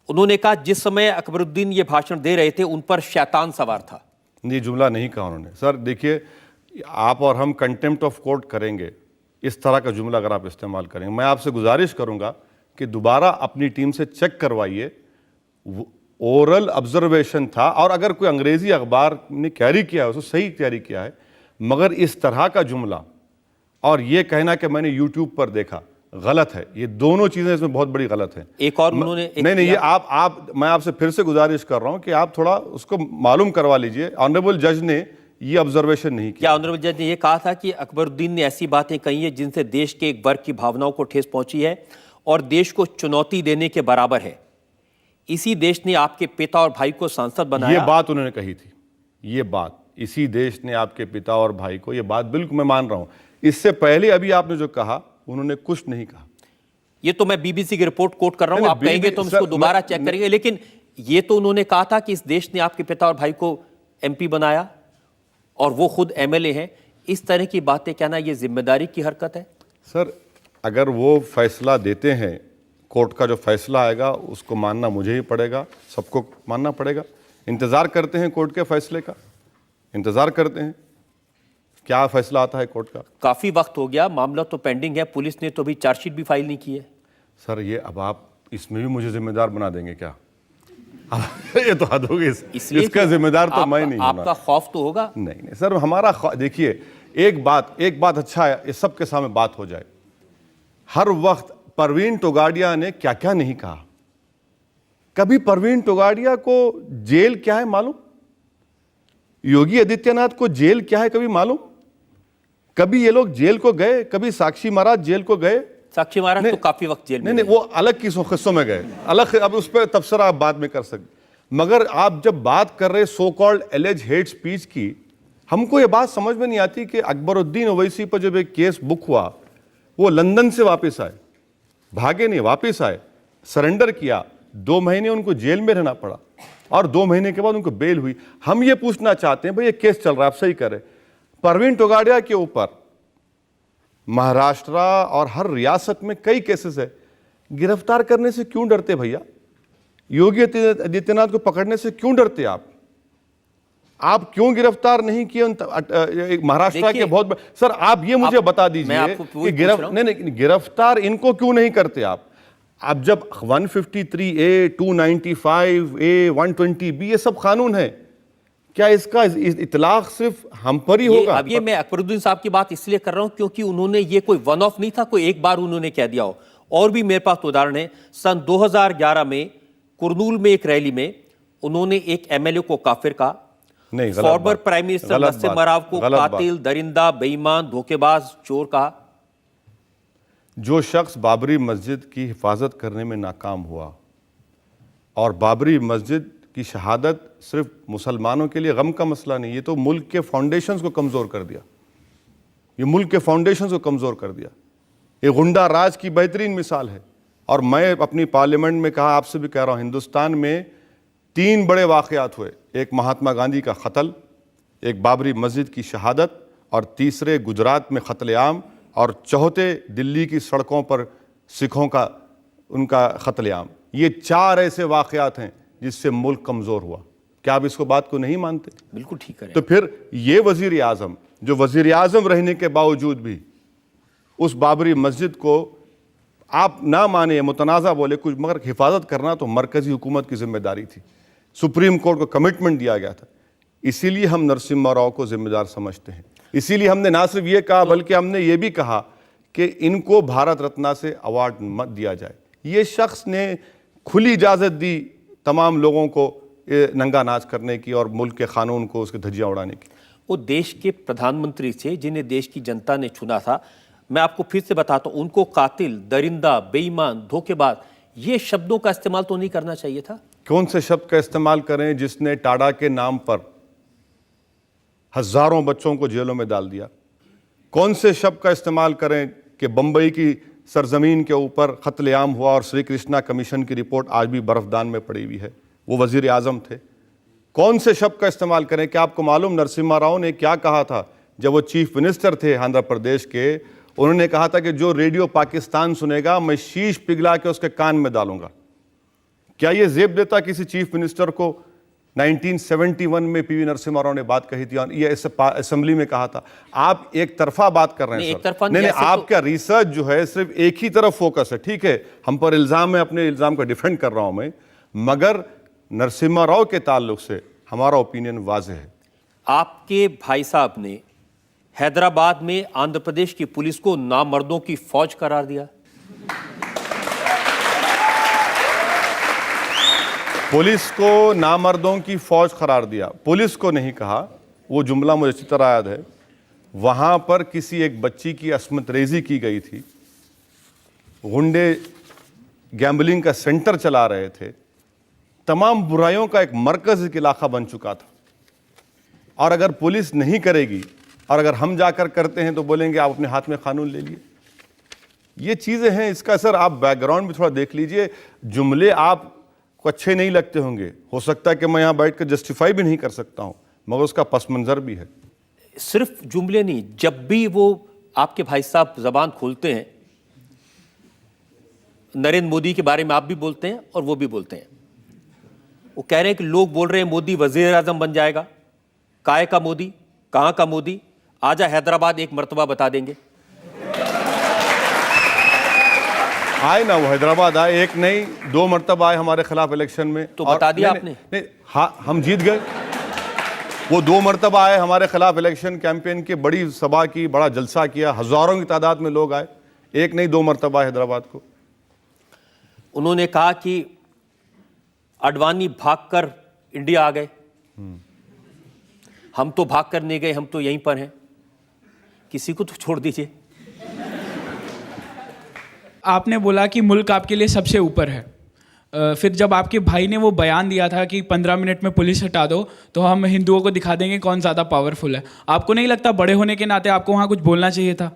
उन्होंने कहा जिस समय अकबरुद्दीन ये भाषण दे रहे थे उन पर शैतान सवार था। ये जुमला नहीं कहा उन्होंने। सर देखिए, आप और हम कंटेम्प्ट ऑफ कोर्ट करेंगे इस तरह का जुमला अगर आप इस्तेमाल करेंगे। मैं आपसे गुजारिश करूंगा कि दोबारा अपनी टीम से चेक करवाइए। ओरल ऑब्जर्वेशन था, और अगर कोई अंग्रेजी अखबार ने कैरी किया है उसको सही कैरी किया है, मगर इस तरह का जुमला और ये कहना कि मैंने यूट्यूब पर देखा, गलत है। ये दोनों चीजें इसमें बहुत बड़ी गलत है। एक और उन्होंने नहीं, ये आप मैं आपसे फिर से गुजारिश कर रहा हूं कि आप थोड़ा उसको मालूम करवा लीजिए। ऑनरेबल जज ने ये ऑब्जर्वेशन नहीं किया। क्या ऑनरेबल जज ने ये कहा था कि अकबरुद्दीन ने ऐसी बातें कही है जिनसे देश के एक वर्ग की भावनाओं को ठेस पहुंची है और देश को चुनौती देने के बराबर है? इसी देश ने आपके पिता और भाई को सांसद बनाया। ये बात उन्होंने कही थी, ये बात, इसी देश ने आपके पिता और भाई को, ये बात बिल्कुल मैं मान रहा हूं। इससे पहले अभी आपने जो कहा, उन्होंने कुछ नहीं कहा। ये तो मैं बीबीसी की रिपोर्ट कोट कर रहा हूं, नहीं, आप कहेंगे तो हम इसको दोबारा चेक करेंगे, लेकिन ये तो उन्होंने कहा था कि इस देश ने आपके पिता और भाई को एमपी बनाया और वो खुद एमएलए हैं। इस तरह की बातें कहना ये जिम्मेदारी की हरकत है? सर अगर वो फैसला देते हैं, कोर्ट का जो फैसला आएगा उसको मानना मुझे ही पड़ेगा, सबको मानना पड़ेगा। इंतज़ार करते हैं कोर्ट के फैसले का, इंतज़ार करते हैं क्या फैसला आता है कोर्ट का। काफी वक्त हो गया, मामला तो पेंडिंग है, पुलिस ने तो अभी चार्जशीट भी फाइल नहीं की है। सर ये अब आप इसमें भी मुझे जिम्मेदार बना देंगे क्या? ये तो हद होगी। इसका जिम्मेदार तो मैं नहीं हूं। आपका खौफ तो होगा। नहीं सर, हमारा देखिए, एक बात अच्छा है, इस सब के सामने बात हो जाए। हर वक्त परवीन तोगाड़िया ने क्या क्या नहीं कहा। कभी परवीन तोगाड़िया को जेल क्या है मालूम? योगी आदित्यनाथ को जेल क्या है कभी मालूम? कभी ये लोग जेल को गए? कभी साक्षी महाराज जेल को गए? साक्षी महाराज तो काफी वक्त जेल में नहीं, वो अलग किस्सों में गए, अलग, अब उस पर तबसरा आप बाद में कर सकते। मगर आप जब बात कर रहे सो कॉल्ड एलिज हेट स्पीच की, हमको ये बात समझ में नहीं आती कि अकबरुद्दीन ओवैसी पर जब एक केस बुक हुआ, वो लंदन से वापस आए, भागे नहीं, वापस आए, सरेंडर किया, 2 महीने उनको जेल में रहना पड़ा और 2 महीने के बाद उनको बेल हुई। हम ये पूछना चाहते हैं, भाई ये केस चल रहा है, आप सही करें, परवीन तोगाड़िया के ऊपर महाराष्ट्र और हर रियासत में कई केसेस है, गिरफ्तार करने से क्यों डरते भैया? योगी आदित्यनाथ को पकड़ने से क्यों डरते आप क्यों गिरफ्तार नहीं किए महाराष्ट्र के बहुत सर, आप ये मुझे बता दीजिए कि गिरफ्तार इनको क्यों नहीं करते आप? जब 153A, 295A, 120B ये सब कानून है, क्या इसका इतलाक सिर्फ हम पर ही होगा? अब ये मैं अकबरुद्दीन साहब की बात इसलिए कर रहा हूं क्योंकि उन्होंने ये कोई वन ऑफ नहीं था, कोई एक बार उन्होंने कह दिया हो। और भी मेरे पास उदाहरण है। सन 2011 में कुरनूल में एक रैली में उन्होंने एक एमएलए को काफिर कहा, फॉर्मर प्राइम मिनिस्टर नसीम मराव को कातिल, दरिंदा, बेईमान, धोखेबाज, चोर कहा। जो शख्स बाबरी मस्जिद की हिफाजत करने में नाकाम हुआ, और बाबरी मस्जिद की शहादत सिर्फ मुसलमानों के लिए गम का मसला नहीं, ये तो मुल्क के फाउंडेशंस को कमज़ोर कर दिया, ये मुल्क के फाउंडेशंस को कमज़ोर कर दिया। ये गुंडा राज की बेहतरीन मिसाल है। और मैं अपनी पार्लियामेंट में कहा, आपसे भी कह रहा हूँ, हिंदुस्तान में 3 बड़े वाक़यात हुए, एक महात्मा गांधी का कत्ल, एक बाबरी मस्जिद की शहादत, और तीसरे गुजरात में कत्लेआम, और चौथे दिल्ली की सड़कों पर सिखों का उनका कत्लेआम। ये 4 ऐसे वाक़यात हैं जिससे मुल्क कमज़ोर हुआ। क्या आप इसको बात को नहीं मानते? बिल्कुल ठीक है। तो फिर ये वज़ीर आज़म, जो वज़ीर आज़म रहने के बावजूद भी उस बाबरी मस्जिद को आप ना माने, मुतनाज़ा बोले कुछ, मगर हिफाजत करना तो मरकज़ी हुकूमत की जिम्मेदारी थी। सुप्रीम कोर्ट को कमिटमेंट दिया गया था। इसीलिए हम नरसिम्हा राव को जिम्मेदार समझते हैं। इसीलिए हमने ना सिर्फ ये कहा, बल्कि हमने ये भी कहा कि इनको भारत रत्न से अवार्ड मत दिया जाए। ये शख्स ने खुली इजाज़त दी तमाम लोगों को नंगा नाच करने की और मुल्क के कानून को उसके धज्जियाँ उड़ाने की। वो देश के प्रधानमंत्री थे जिन्हें देश की जनता ने चुना था। मैं आपको फिर से बताता हूं, उनको कातिल, दरिंदा, बेईमान, धोखेबाज, ये शब्दों का इस्तेमाल तो नहीं करना चाहिए था। कौन से शब्द का इस्तेमाल करें जिसने टाडा के नाम पर हजारों बच्चों को जेलों में डाल दिया? कौन से शब्द का इस्तेमाल करें कि बंबई की सरजमीन के ऊपर कत्लेआम हुआ और श्री कृष्णा कमीशन की रिपोर्ट आज भी बर्फदान में पड़ी हुई है? वो वजीर आज़म थे। कौन से शब्द का इस्तेमाल करें? क्या आपको मालूम नरसिम्हा राव ने क्या कहा था जब वो चीफ मिनिस्टर थे आंध्र प्रदेश के? उन्होंने कहा था कि जो रेडियो पाकिस्तान सुनेगा मैं शीश पिघला के उसके कान में डालूंगा। क्या ये जेब देता किसी चीफ मिनिस्टर को? 1971 में पीवी नरसिम्हा राव ने बात कही थी और ये असेंबली में कहा था। आप एक तरफा बात कर रहे हैं नहीं, सर। एक तरफा नहीं, नहीं, आपका रिसर्च जो है सिर्फ एक ही तरफ फोकस है। ठीक है, हम पर इल्जाम है, अपने इल्जाम का डिफेंड कर रहा हूं मैं, मगर नरसिम्हा राव के ताल्लुक से हमारा ओपिनियन वाज़ेह है। आपके भाई साहब ने हैदराबाद में आंध्र प्रदेश की पुलिस को नामर्दों की फौज करार दिया। पुलिस को नामर्दों की फौज करार दिया, पुलिस को नहीं कहा। वो जुमला मुझे अच्छी तरह याद है। वहां पर किसी एक बच्ची की अस्मत रेजी की गई थी, गुंडे गैम्बलिंग का सेंटर चला रहे थे, तमाम बुराइयों का एक मरकज एक इलाका बन चुका था। और अगर पुलिस नहीं करेगी और अगर हम जाकर करते हैं तो बोलेंगे आप अपने हाथ में कानून ले लिए। ये चीज़ें हैं, इसका सर आप बैकग्राउंड भी थोड़ा देख लीजिए। जुमले आपको अच्छे नहीं लगते होंगे, हो सकता है कि मैं यहाँ बैठ कर जस्टिफाई भी नहीं कर सकता हूँ, मगर उसका पस मंज़र भी है। सिर्फ जुमले नहीं, जब भी वो आपके भाई साहब जबान खोलते हैं, नरेंद्र मोदी के बारे में आप भी बोलते हैं और वो भी बोलते हैं। वो कह रहे हैं कि लोग बोल रहे हैं मोदी वजीर आजम बन जाएगा। काय का मोदी, कहां का मोदी? आजा हैदराबाद एक मर्तबा बता देंगे। आए ना, वो हैदराबाद आए, एक नहीं 2 मरतबा आए हमारे खिलाफ इलेक्शन में। तो बता दिया नहीं, आपने? नहीं, हाँ, हम जीत गए। वो 2 मरतबा आए हमारे खिलाफ इलेक्शन कैंपेन के, बड़ी सभा की, बड़ा जलसा किया, हजारों की तादाद में लोग आए। एक नहीं 2 मरतबा हैदराबाद को। उन्होंने कहा कि अडवाणी भागकर इंडिया आ गए। हम तो भागकर नहीं गए, हम तो यहीं पर हैं। किसी को तो छोड़ दीजिए। आपने बोला कि मुल्क आपके लिए सबसे ऊपर है। फिर जब आपके भाई ने वो बयान दिया था कि 15 मिनट में पुलिस हटा दो तो हम हिंदुओं को दिखा देंगे कौन ज़्यादा पावरफुल है, आपको नहीं लगता बड़े होने के नाते आपको वहाँ कुछ बोलना चाहिए था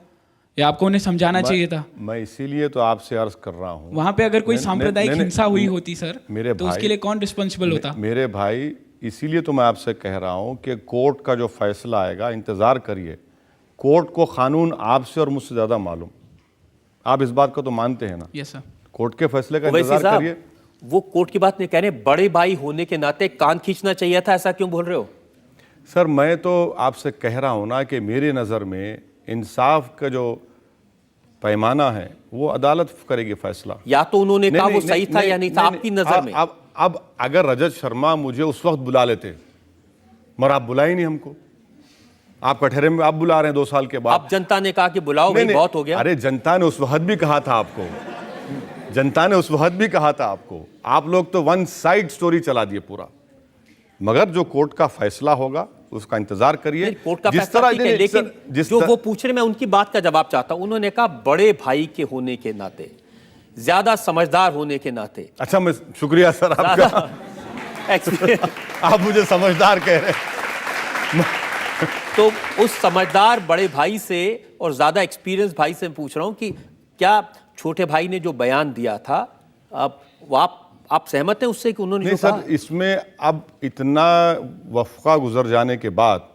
या आपको उन्हें समझाना चाहिए था? मैं इसीलिए तो आपसे अर्ज कर रहा हूँ, वहाँ पे अगर कोई सांप्रदायिक हिंसा हुई होती सर, मेरे तो उसके लिए कौन रिस्पॉन्सिबल होता? मेरे भाई, इसीलिए तो मैं आपसे कह रहा हूँ कि कोर्ट का जो फैसला आएगा, इंतज़ार करिए। कोर्ट को कानून आपसे और मुझसे ज़्यादा मालूम। आप इस बात को तो मानते हैं ना? Yes sir. कोर्ट के फैसले का ओवैसी इंतजार साहब, करिए। वो कोर्ट की बात नहीं कह रहे, बड़े भाई होने के नाते कान खींचना चाहिए था, ऐसा क्यों बोल रहे हो? सर, मैं तो आपसे कह रहा हूं ना कि मेरी नज़र में इंसाफ का जो पैमाना है वो अदालत करेगी फैसला। या तो उन्होंने कहा वो नहीं, सही था या नहीं था आपकी नजर में? अब अगर रजत शर्मा मुझे उस वक्त बुला लेते, मगर आप बुलाए नहीं हमको। आप कटहरे में आप बुला रहे हैं 2 साल के बाद। अब जनता ने कहा कि बुलाओ भाई, बहुत हो गया। अरे जनता ने उस वक्त भी कहा था आपको, जनता ने उस वक्त भी कहा था आपको। आप लोग तो वन साइड स्टोरी चला दिए पूरा। मगर जो कोर्ट का फैसला होगा उसका इंतजार करिए। कोर्ट का फैसला ठीक है, लेकिन जो वो पूछ रहे, मैं उनकी बात का जवाब चाहता हूं। उन्होंने कहा बड़े भाई के होने के नाते, ज्यादा समझदार होने के नाते। अच्छा, मैं शुक्रिया सर आपका। आप मुझे समझदार कह रहे हैं। तो उस समझदार बड़े भाई से और ज्यादा एक्सपीरियंस भाई से पूछ रहा हूं कि क्या छोटे भाई ने जो बयान दिया था, आप सहमत हैं उससे कि उन्होंने नहीं जो कहा? सर, इसमें अब इतना वफ़ा गुजर जाने के बाद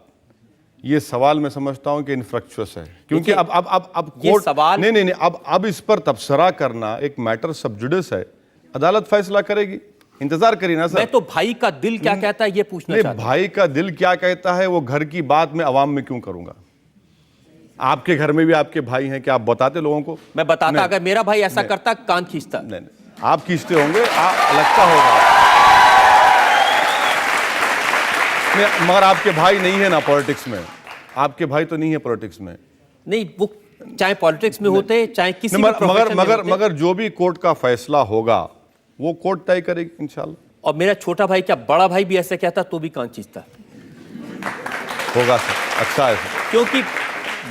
ये सवाल मैं समझता हूं कि इनफ्रक्चुअस है, क्योंकि अब कोर्ट सवाल नहीं, अब इस पर तबसरा करना एक मैटर सब जुडिस है। अदालत फैसला करेगी, इंतजार करिए ना सर। मैं तो भाई का दिल क्या कहता है ये पूछना चाहता हूं। भाई का दिल क्या कहता है वो घर की बात मैं अवाम में क्यों करूंगा? आपके घर में भी आपके भाई हैं, क्या आप बताते लोगों को? मैं बताता, अगर मेरा भाई ऐसा करता कान खींचता। नहीं, आप खींचते होंगे, लगता होगा। मगर आपके भाई नहीं है ना पॉलिटिक्स में, आपके भाई तो नहीं है पॉलिटिक्स में। नहीं, वो चाहे पॉलिटिक्स में होते चाहे किसी भी प्रोफेशन में होते। मगर जो भी कोर्ट का फैसला होगा वो कोर्ट तय करेगी इंशाल्लाह। और मेरा छोटा भाई, क्या बड़ा भाई भी ऐसे कहता तो भी कान खींचता होगा सर। अच्छा है सर, क्योंकि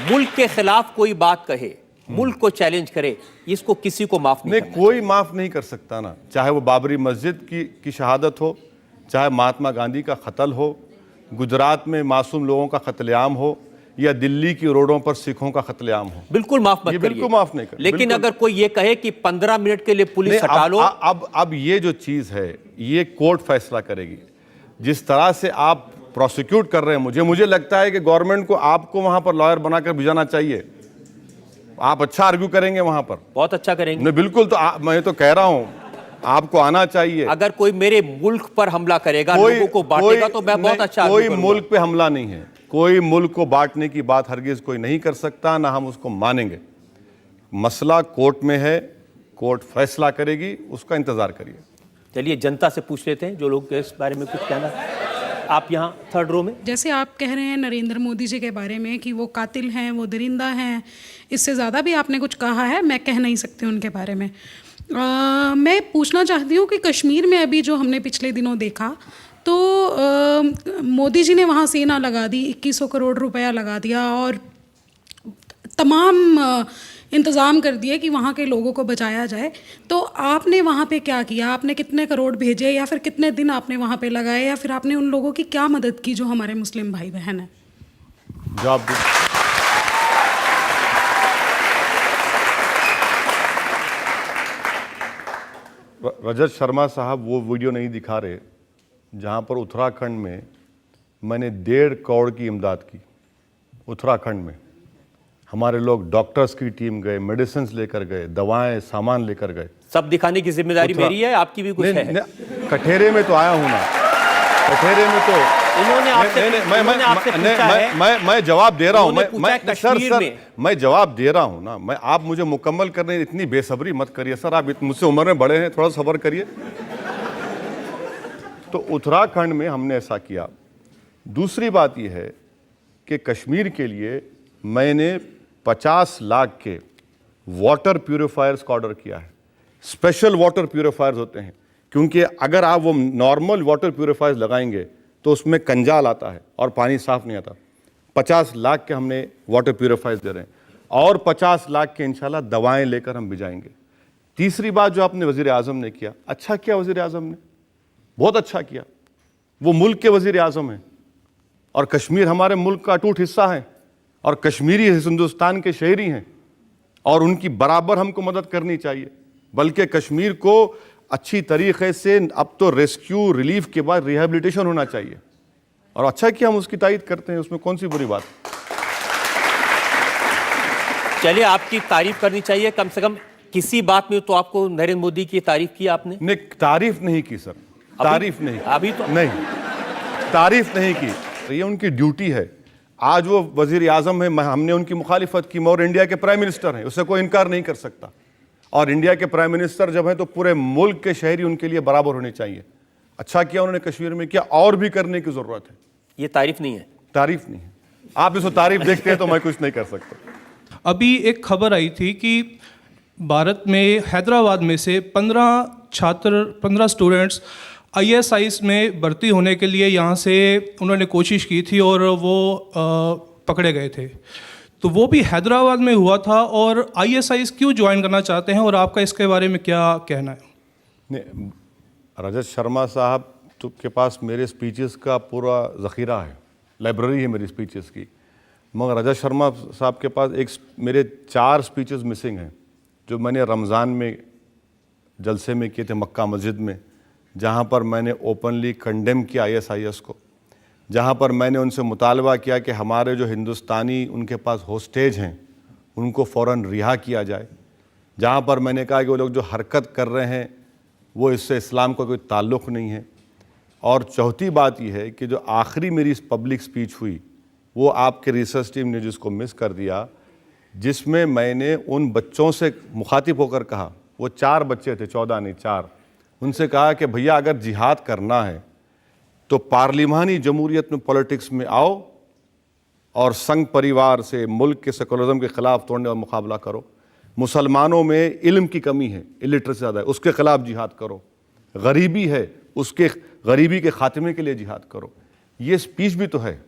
मुल्क के खिलाफ कोई बात कहे, मुल्क को चैलेंज करे, इसको किसी को माफ नहीं करना। कोई माफ नहीं कर सकता ना, चाहे वो बाबरी मस्जिद की शहादत हो, चाहे महात्मा गांधी का कत्ल हो, गुजरात में मासूम लोगों का कत्लेआम हो, या दिल्ली की रोडों पर सिखों का कत्लेआम हो। बिल्कुल माफ मत करिए, बिल्कुल माफ नहीं कर। लेकिन अगर कोई ये कहे कि 15 मिनट के लिए पुलिस हटा लो, अब ये जो चीज है ये कोर्ट फैसला करेगी। जिस तरह से आप प्रोसिक्यूट कर रहे हैं, मुझे लगता है कि गवर्नमेंट को आपको वहां पर लॉयर बनाकर भिजाना चाहिए। आप अच्छा आर्ग्यू करेंगे वहां पर, बहुत अच्छा करेंगे। नहीं बिल्कुल। तो मैं तो कह रहा हूं आपको आना चाहिए। अगर कोई मेरे मुल्क पर हमला करेगा, लोगों को बांटेगा, तो मैं बहुत अच्छा आदमी कोई बनूंगा। मुल्क पे हमला नहीं है, कोई मुल्क को बांटने की बात हरगिज कोई नहीं कर सकता, ना हम उसको मानेंगे। मसला कोर्ट में है, कोर्ट फैसला करेगी, उसका इंतजार करिए। चलिए जनता से पूछ लेते हैं जो लोग इस बारे में कुछ कहना है। आप यहाँ थर्ड रो में। जैसे आप कह रहे हैं नरेंद्र मोदी जी के बारे में कि वो कातिल हैं, वो दरिंदा हैं, इससे ज़्यादा भी आपने कुछ कहा है, मैं कह नहीं सकती उनके बारे में। मैं पूछना चाहती हूँ कि कश्मीर में अभी जो हमने पिछले दिनों देखा, तो मोदी जी ने वहाँ सेना लगा दी, 2100 करोड़ रुपया लगा दिया और तमाम इंतज़ाम कर दिए कि वहाँ के लोगों को बचाया जाए। तो आपने वहाँ पे क्या किया? आपने कितने करोड़ भेजे, या फिर कितने दिन आपने वहाँ पे लगाए, या फिर आपने उन लोगों की क्या मदद की जो हमारे मुस्लिम भाई बहन हैं? जवाब दो। रजत शर्मा साहब वो वीडियो नहीं दिखा रहे जहाँ पर उत्तराखंड में मैंने 1.5 करोड़ की इमदाद की। उत्तराखंड में हमारे लोग डॉक्टर्स की टीम गए, मेडिसिन लेकर गए, दवाएं सामान लेकर गए। सब दिखाने की जिम्मेदारी मेरी है, आपकी भी कुछ है? कठेरे में तो आया हूं ना, कठेरे में तो इन्होंने आपसे पूछा है। मैं जवाब दे रहा हूं। मैं जवाब दे रहा हूं ना। मैं, आप मुझे मुकम्मल करने इतनी बेसब्री मत करिए सर। आप मुझसे उम्र में बड़े हैं, थोड़ा सब्र करिए। तो उत्तराखंड में हमने ऐसा किया। दूसरी बात यह है कि कश्मीर के लिए मैंने 50 लाख के वाटर प्यूरिफायर्स का ऑर्डर किया है। स्पेशल वाटर प्यूरिफायर्स होते हैं, क्योंकि अगर आप वो नॉर्मल वाटर प्यूरिफायर्स लगाएंगे तो उसमें कंजाल आता है और पानी साफ नहीं आता। 50 लाख के हमने वाटर प्यूरिफायर्स दे रहे हैं और 50 लाख के इंशाल्लाह दवाएं लेकर हम भिजाएंगे। तीसरी बात जो आपने वज़ीर आज़म ने किया, अच्छा किया वज़ीर आज़म ने, बहुत अच्छा किया। वो मुल्क के वज़ीर आज़म हैं और कश्मीर हमारे मुल्क का अटूट हिस्सा है और कश्मीरी हिंदुस्तान के शहरी हैं और उनकी बराबर हमको मदद करनी चाहिए। बल्कि कश्मीर को अच्छी तरीके से अब तो रेस्क्यू रिलीफ के बाद रिहेबिलिटेशन होना चाहिए और अच्छा कि हम उसकी तारीफ करते हैं, उसमें कौन सी बुरी बात। चलिए, आपकी तारीफ करनी चाहिए कम से कम किसी बात में। तो आपको नरेंद्र मोदी की तारीफ की आपने? नहीं, तारीफ नहीं की सर, तारीफ नहीं, अभी तो नहीं, तारीफ नहीं की। तो ये उनकी ड्यूटी है। आज वो वजीर आजम है, हमने उनकी मुखालिफत की, और इंडिया के प्राइम मिनिस्टर हैं, उससे कोई इनकार नहीं कर सकता। और इंडिया के प्राइम मिनिस्टर जब हैं तो पूरे मुल्क के शहरी उनके लिए बराबर होने चाहिए। अच्छा किया उन्होंने कश्मीर में किया, और भी करने की जरूरत है। ये तारीफ नहीं है, तारीफ नहीं है। आप इसको तारीफ देखते हैं तो मैं कुछ नहीं कर सकता। अभी एक खबर आई थी कि भारत में हैदराबाद में से 15 स्टूडेंट्स ISIS में भर्ती होने के लिए यहाँ से उन्होंने कोशिश की थी और वो पकड़े गए थे। तो वो भी हैदराबाद में हुआ था। और ISIS क्यों ज्वाइन करना चाहते हैं और आपका इसके बारे में क्या कहना है? नहीं, रजत शर्मा साहब तो के पास मेरे स्पीचेस का पूरा ज़ख़ीरा है, लाइब्रेरी है मेरी स्पीचेस की। मगर रजत शर्मा साहब के पास मेरे 4 स्पीचेस मिसिंग हैं जो मैंने रमज़ान में जलसे में किए थे मक्का मस्जिद में, जहाँ पर मैंने ओपनली कंडेम किया ISIS को, जहाँ पर मैंने उनसे मुतालबा किया कि हमारे जो हिंदुस्तानी उनके पास होस्टेज हैं उनको फ़ौरन रिहा किया जाए, जहाँ पर मैंने कहा कि वो लोग जो हरकत कर रहे हैं वो इससे इस्लाम का कोई ताल्लुक़ नहीं है। और चौथी बात यह है कि जो आखिरी मेरी पब्लिक स्पीच हुई वो आपके रिसर्च टीम ने जिसको मिस कर दिया, जिसमें मैंने उन बच्चों से मुखातिब होकर कहा, वो 4 बच्चे थे, 14 नहीं 4, उनसे कहा कि भैया अगर जिहाद करना है तो पार्लिमानी जमहूरियत में पॉलिटिक्स में आओ और संघ परिवार से मुल्क के सेकुलरिज्म के ख़िलाफ़ तोड़ने और मुकाबला करो। मुसलमानों में इल्म की कमी है, इलिटरेसी ज़्यादा है, उसके ख़िलाफ़ जिहाद करो। गरीबी है, उसके गरीबी के ख़ात्मे के लिए जिहाद करो। ये स्पीच भी तो है,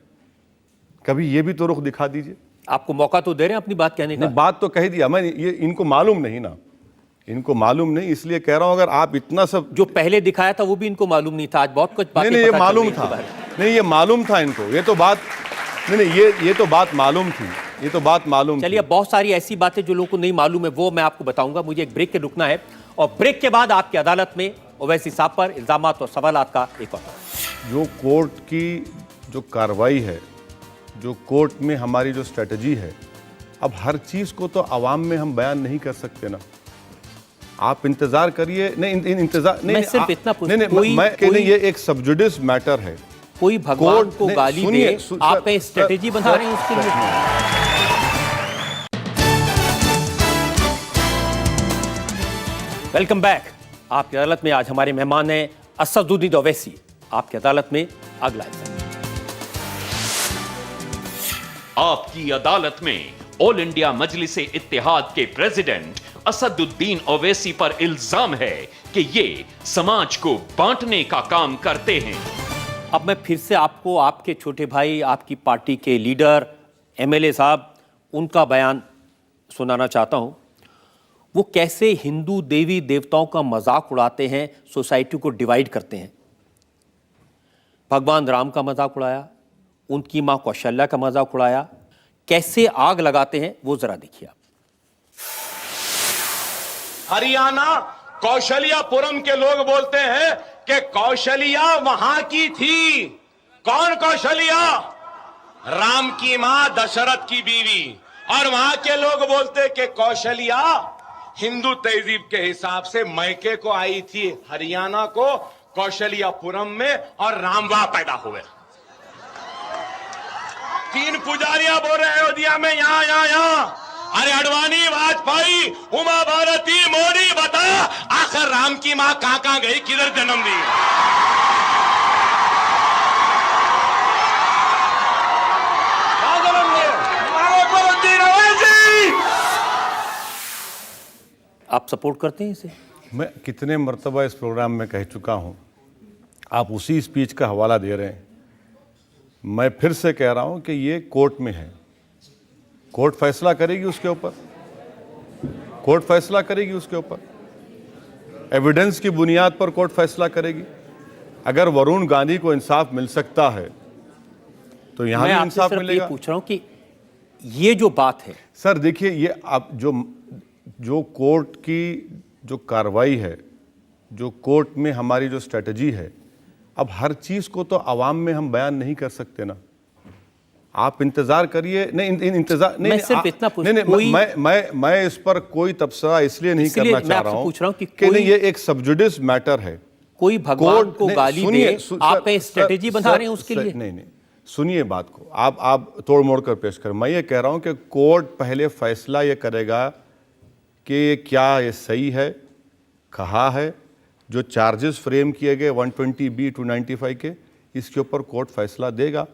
कभी ये भी तो रुख दिखा दीजिए। आपको मौका तो दे रहे हैं अपनी बात कहने का। बात तो कह दिया मैं, ये इनको मालूम नहीं ना, इनको मालूम नहीं, इसलिए कह रहा हूं अगर आप इतना सब जो पहले दिखाया था वो भी इनको मालूम नहीं था। आज बहुत कुछ बातें नहीं, ये पता मालूम चल रही था, इनके नहीं ये मालूम था इनको, ये तो बात नहीं, ये तो बात मालूम थी, ये तो बात मालूम। चलिए, बहुत सारी ऐसी बातें जो लोगों को नहीं मालूम है वो मैं आपको बताऊंगा। मुझे एक ब्रेक के रुकना है और ब्रेक के बाद आपकी अदालत में ओवैसी साहब पर इल्जामात और सवालात का एक और। जो कोर्ट की जो कार्रवाई है, जो कोर्ट में हमारी जो स्ट्रेटजी है, अब हर चीज़ को तो आवाम में हम बयान नहीं कर सकते ना। आप इंतजार करिए। नहीं इंतजार नहीं, मैं सिर्फ इतना पूछ- नहीं कोई- मैं कोई- ये एक सबजुडिस मैटर है। कोई भगवान कोर्ट को ने- गाली सुनिए, दे, सर, आप कहीं सर, स्ट्रेटेजी बना सर, रहे हैं उसके लिए? Welcome back. आपकी अदालत में आज हमारे मेहमान हैं असदुद्दीन ओवैसी। आपकी अदालत में अगला हिस्सा। आपकी अदालत में ऑल इंडिया मजलिस इत्तेहाद के प्रेसिडेंट असदुद्दीन ओवैसी पर इल्जाम है कि ये समाज को बांटने का काम करते हैं। अब मैं फिर से आपको आपके छोटे भाई, आपकी पार्टी के लीडर, एमएलए साहब, उनका बयान सुनाना चाहता हूं। वो कैसे हिंदू देवी देवताओं का मजाक उड़ाते हैं, सोसाइटी को डिवाइड करते हैं। भगवान राम का मजाक उड़ाया, उनकी मां कौशल्या का मजाक उड़ाया, कैसे आग लगाते हैं वो जरा देखिए आप। हरियाणा कौशल्यापुरम के लोग बोलते हैं कि कौशल्या वहां की थी। कौन कौशल्या? राम की मां, दशरथ की बीवी। और वहां के लोग बोलते कि कौशल्या हिंदू तहजीब के हिसाब से मैके को आई थी हरियाणा को, कौशल्यापुरम में, और राम वहां पैदा हुए। तीन पुजारियां बोल रहे हैं अयोध्या में, यहां। अरे अडवाणी, वाजपेयी, उमा भारती, मोदी, बता आखिर राम की मां कहां गई, किधर जन्म दी? कहां जन्म दिए? आप सपोर्ट करते हैं इसे? मैं कितने मर्तबा इस प्रोग्राम में कह चुका हूं, आप उसी स्पीच का हवाला दे रहे हैं। मैं फिर से कह रहा हूं कि ये कोर्ट में है, कोर्ट फैसला करेगी उसके ऊपर, कोर्ट फैसला करेगी उसके ऊपर, एविडेंस की बुनियाद पर कोर्ट फैसला करेगी। अगर वरुण गांधी को इंसाफ मिल सकता है तो यहां भी मैं आपसे इंसाफ सिर्फ ये मिलेगा। पूछ रहा हूं कि ये जो बात है, सर देखिए, ये आप जो कोर्ट की जो कार्रवाई है, जो कोर्ट में हमारी जो स्ट्रेटजी है, अब हर चीज़ को तो आवाम में हम बयान नहीं कर सकते ना। आप इंतजार करिए। नहीं इंतजार नहीं, मैं सिर्फ इतना पूछ- नहीं कोई- मैं इस पर कोई तबसरा इसलिए नहीं इसलिए करना मैं चाह आपसे रहा हूं पूछ रहा हूं कि कि नहीं, कोई- ये एक सबजुडिस मैटर है। कोई भगवान कोर्ट को ने- गाली सुनिए, दे, सर, आप कहीं सर, स्ट्रेटेजी बना सर, रहे हैं उसके सर, लिए? नहीं सुनिए बात को, आप तोड़ मोड़ कर पेश करें। मैं ये कह रहा हूं कि कोर्ट पहले फैसला ये करेगा कि क्या ये सही है, कहा है, जो चार्जेस फ्रेम किए गए 120B 295 के, इसके ऊपर कोर्ट फैसला देगा।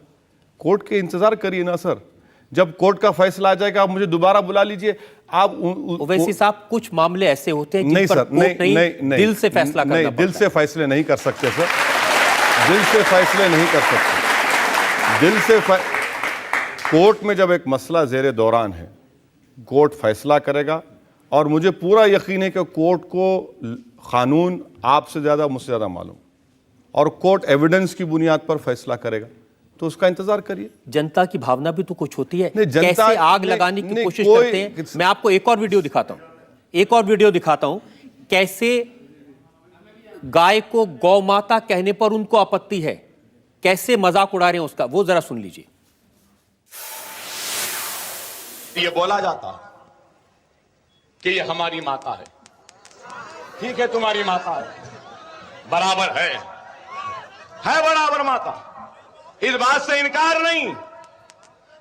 कोर्ट के इंतजार करिए ना सर, जब कोर्ट का फैसला आ जाएगा आप मुझे दोबारा बुला लीजिए। आप ओवैसी साहब, कुछ मामले ऐसे होते हैं जिन नहीं पर सर, कोर्ट नहीं, दिल से फैसला करना नहीं, दिल पड़ता से है। फैसले नहीं कर सकते सर, दिल से फैसले नहीं कर सकते। दिल से कोर्ट में जब एक मसला ज़ेरे दौरान है, कोर्ट फैसला करेगा, और मुझे पूरा यकीन है कि कोर्ट को कानून आपसे ज़्यादा मुझसे ज़्यादा मालूम, और कोर्ट एविडेंस की बुनियाद पर फैसला करेगा, तो उसका इंतजार करिए। जनता की भावना भी तो कुछ होती है, नहीं, जनता- कैसे आग नहीं, लगाने की नहीं, कोशिश कोई- करते हैं। मैं आपको एक और वीडियो दिखाता हूं, कैसे गाय को गौ माता कहने पर उनको आपत्ति है, कैसे मजाक उड़ा रहे हैं उसका, वो जरा सुन लीजिए। ये बोला जाता कि ये हमारी माता है, ठीक है, तुम्हारी माता है, बराबर है बराबर माता, इस बात से इनकार नहीं।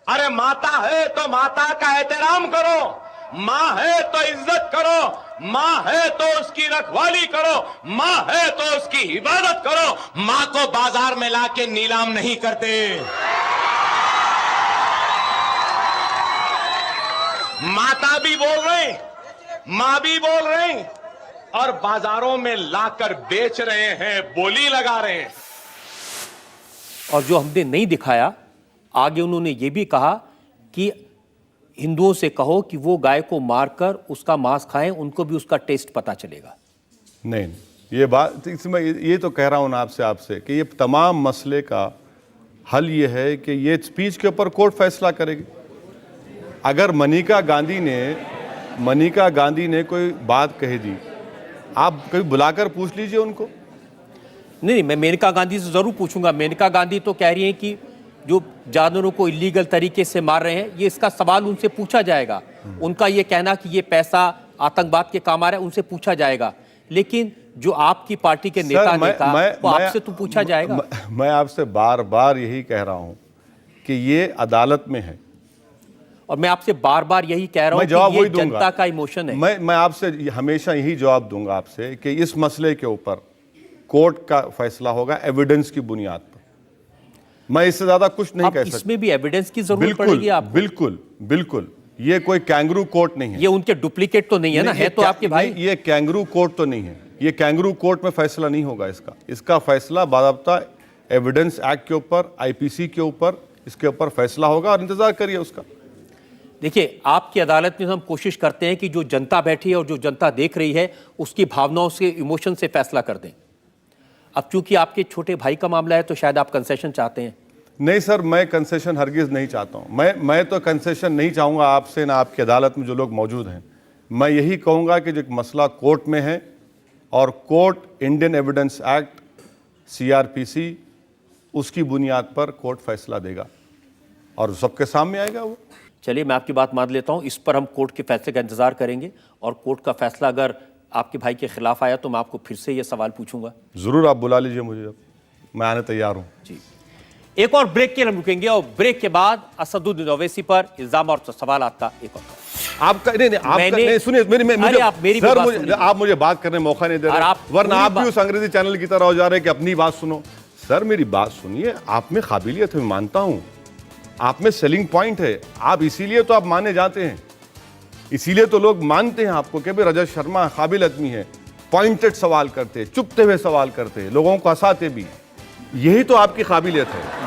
अरे माता है तो माता का एहतराम करो, मां है तो इज्जत करो, मां है तो उसकी रखवाली करो, मां है तो उसकी इबादत करो। मां को बाजार में लाके नीलाम नहीं करते। माता भी बोल रहे, मां भी बोल रहे, और बाजारों में लाकर बेच रहे हैं, बोली लगा रहे हैं। और जो हमने नहीं दिखाया, आगे उन्होंने ये भी कहा कि हिंदुओं से कहो कि वो गाय को मारकर उसका मांस खाएं, उनको भी उसका टेस्ट पता चलेगा। नहीं, ये बात, इसमें ये तो कह रहा हूं ना आपसे कि ये तमाम मसले का हल ये है कि ये स्पीच के ऊपर कोर्ट फैसला करेगी। अगर मनिका गांधी ने कोई बात कह दी, आप कभी बुलाकर पूछ लीजिए उनको। नहीं, मैं मेनका गांधी से जरूर पूछूंगा। मेनका गांधी तो कह रही हैं कि जो जानवरों को इलीगल तरीके से मार रहे हैं, ये इसका सवाल उनसे पूछा जाएगा। उनका ये कहना कि ये पैसा आतंकवाद के काम आ रहे हैं उनसे पूछा जाएगा, लेकिन जो आपकी पार्टी के नेता वो आपसे तो पूछा जाएगा। मैं आपसे बार बार यही कह रहा हूं कि ये अदालत में है, और मैं आपसे बार बार यही कह रहा हूं कि ये जनता का इमोशन है। मैं आपसे हमेशा यही जवाब दूंगा आपसे कि इस मसले के ऊपर कोर्ट का फैसला होगा एविडेंस की बुनियाद पर। मैं इससे ज्यादा कुछ नहीं कह सकता। इसमें भी एविडेंस की जरूरत पड़ेगी आपको। बिल्कुल बिल्कुल, ये कोई कैंगरू कोर्ट नहीं है। ये उनके डुप्लीकेट तो नहीं है ना? है तो आपके भाई। ये कैंगरू कोर्ट तो नहीं है, ये कैंगरू कोर्ट में फैसला नहीं होगा इसका फैसला बाकायदा एविडेंस एक्ट के ऊपर, आईपीसी के ऊपर, इसके ऊपर फैसला होगा और इंतजार करिए उसका। देखिए, आपकी अदालत में हम कोशिश करते हैं कि जो जनता बैठी है और जो जनता देख रही है उसकी भावनाओं से, इमोशन से फैसला कर दें। अब चूंकि आपके छोटे भाई का मामला है तो शायद आप कंसेशन चाहते हैं। नहीं सर, मैं कंसेशन हरगिज नहीं चाहता हूं। मैं तो कंसेशन नहीं चाहूंगा आपसे ना आपकी अदालत में जो लोग मौजूद हैं। मैं यही कहूंगा कि जो मसला कोर्ट में है और court Indian evidence act CrPC उसकी बुनियाद पर कोर्ट फैसला देगा और सबके सामने आएगा वो। चलिए, मैं आपकी बात मान लेता हूं, इस पर हम कोर्ट के फैसले का इंतजार करेंगे और कोर्ट का फैसला अगर आपके भाई के खिलाफ आया तो मैं आपको फिर से ये सवाल पूछूंगा। जरूर, आप बुला लीजिए मुझे, जब मैं आने तैयार हूं। जी, एक और ब्रेक के लिए हम रुकेंगे और ब्रेक के बाद असदुद्दीन ओवैसी पर इल्जाम और सवालात का एक और आपका नहीं, सुनिए आप मुझे बात करने मौका नहीं दे रहे, वरना आप भी उस अंग्रेजी चैनल की तरह हो जा रहे हैं कि अपनी बात सुनो। सर मेरी बात सुनिए, आप में काबिलियत है, मानता हूं, आप में सेलिंग पॉइंट है, आप इसीलिए तो आप माने जाते हैं, इसीलिए तो लोग मानते हैं आपको कि भाई रजत शर्मा काबिल आदमी है, पॉइंटेड सवाल करते, चुपते हुए सवाल करते, लोगों को हंसाते भी, यही तो आपकी काबिलियत है।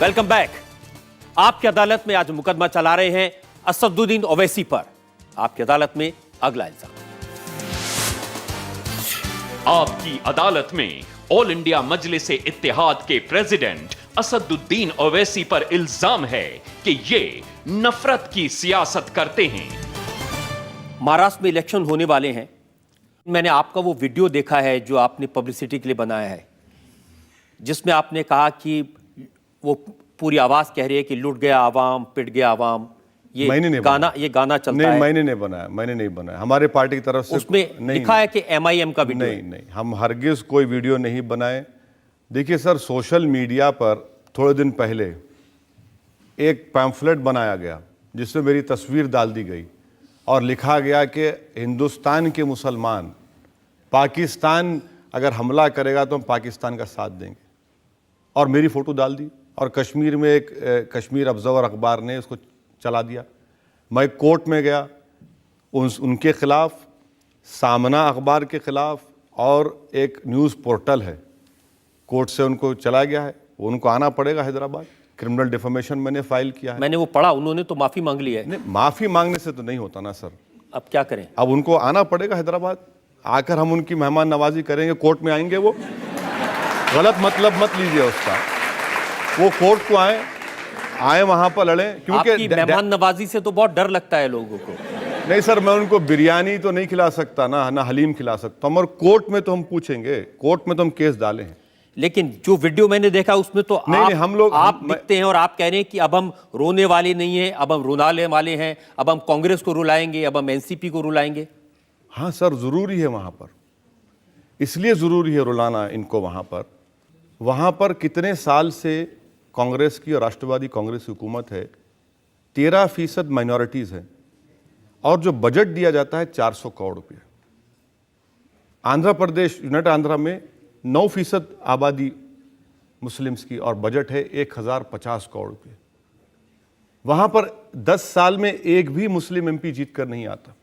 Welcome back. आपकी अदालत में आज मुकदमा चला रहे हैं असदुद्दीन ओवैसी पर। आपकी अदालत में अगला इल्जाम। आपकी अदालत में ऑल इंडिया मजलिस इत्तेहाद के प्रेसिडेंट असदुद्दीन ओवैसी पर इल्जाम है कि ये नफरत की सियासत करते हैं। महाराष्ट्र में इलेक्शन होने वाले हैं। मैंने आपका वो वीडियो देखा है जो आपने पब्लिसिटी के लिए बनाया है, जिसमें आपने कहा कि वो पूरी आवाज कह रही है कि लुट गया आवाम, पिट गया आवाम। ये गाना चलता है। मैंने नहीं बनाया, हमारे पार्टी की तरफ से उसमें लिखा है कि MIM का वीडियो। नहीं, हम हरगिज कोई वीडियो नहीं बनाए। देखिए सर, सोशल मीडिया पर थोड़े दिन पहले एक पैम्फलेट बनाया गया जिसमें मेरी तस्वीर डाल दी गई और लिखा गया कि हिंदुस्तान के मुसलमान, पाकिस्तान अगर हमला करेगा तो हम पाकिस्तान का साथ देंगे, और मेरी फ़ोटो डाल दी। और कश्मीर में एक कश्मीर ऑब्जर्वर अखबार ने उसको चला दिया। मैं कोर्ट में गया, उनके खिलाफ, सामना अखबार के खिलाफ, और एक न्यूज़ पोर्टल है, कोर्ट से उनको चला गया है, उनको आना पड़ेगा हैदराबाद। क्रिमिनल डिफेमेशन मैंने फाइल किया है। मैंने वो पढ़ा, उन्होंने तो माफ़ी मांग ली है। नहीं, माफ़ी मांगने से तो नहीं होता ना सर। अब क्या करें? अब उनको आना पड़ेगा हैदराबाद, आकर हम उनकी मेहमान नवाजी करेंगे। कोर्ट में आएंगे वो, गलत मतलब मत लीजिए उसका, वो कोर्ट को आए वहां पर लड़े, क्योंकि मेहमान नवाजी से तो बहुत डर लगता है लोगों को। नहीं सर, मैं उनको बिरयानी तो नहीं खिला सकता ना हलीम खिला सकता हूं, और कोर्ट में तो हम पूछेंगे, कोर्ट में तो हम केस डाले हैं। लेकिन जो वीडियो मैंने देखा उसमें तो आप दिखते हैं और आप कह रहे हैं कि अब हम रोने वाले नहीं हैं, अब हम रुलाने वाले हैं, अब हम कांग्रेस को रुलाएंगे, अब हम एनसीपी को रुलाएंगे। हाँ सर, जरूरी है वहां पर, इसलिए जरूरी है रुलाना इनको वहां पर कितने साल से कांग्रेस की और राष्ट्रवादी कांग्रेस की हुकूमत है, 13% माइनॉरिटीज है, और जो बजट दिया जाता है 400 करोड़ रुपये। आंध्र प्रदेश, यूनाइटेड आंध्रा में 9% आबादी मुस्लिम्स की और बजट है 1050 करोड़ रुपये। वहां पर 10 साल में एक भी मुस्लिम MP जीत कर नहीं आता।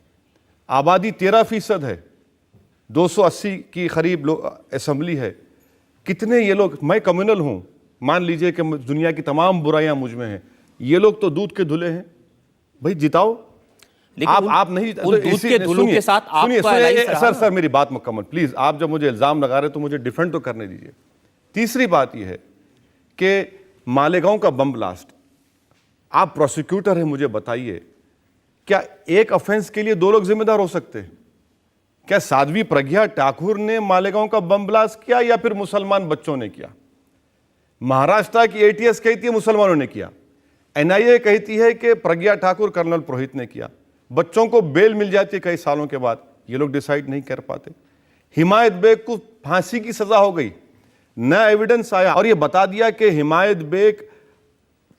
आबादी 13% है, 280 की करीब असेंबली है। कितने ये लोग, मैं कम्युनल हूं, मान लीजिए कि दुनिया की तमाम बुराइयां मुझ में हैं, ये लोग तो दूध के धुले हैं। भाई जिताओ, लेकिन आप नहीं, दूध के धुलों के साथ सर मेरी बात मुकम्मल प्लीज। आप जब मुझे इल्जाम लगा रहे तो मुझे डिफेंड तो करने दीजिए। तीसरी बात यह है कि मालेगांव का बम ब्लास्ट, आप प्रोसिक्यूटर हैं, मुझे बताइए, क्या एक ऑफेंस के लिए 2 लोग जिम्मेदार हो सकते हैं? क्या साध्वी प्रज्ञा ठाकुर ने मालेगांव का बम ब्लास्ट किया या फिर मुसलमान बच्चों ने किया? महाराष्ट्र की एटीएस कहती है मुसलमानों ने किया, एनआईए कहती है कि प्रज्ञा ठाकुर, कर्नल पुरोहित ने किया। बच्चों को बेल मिल जाती है कई सालों के बाद, ये लोग डिसाइड नहीं कर पाते। हिमायत बेग को फांसी की सजा हो गई, नया एविडेंस आया और ये बता दिया कि हिमायत बेग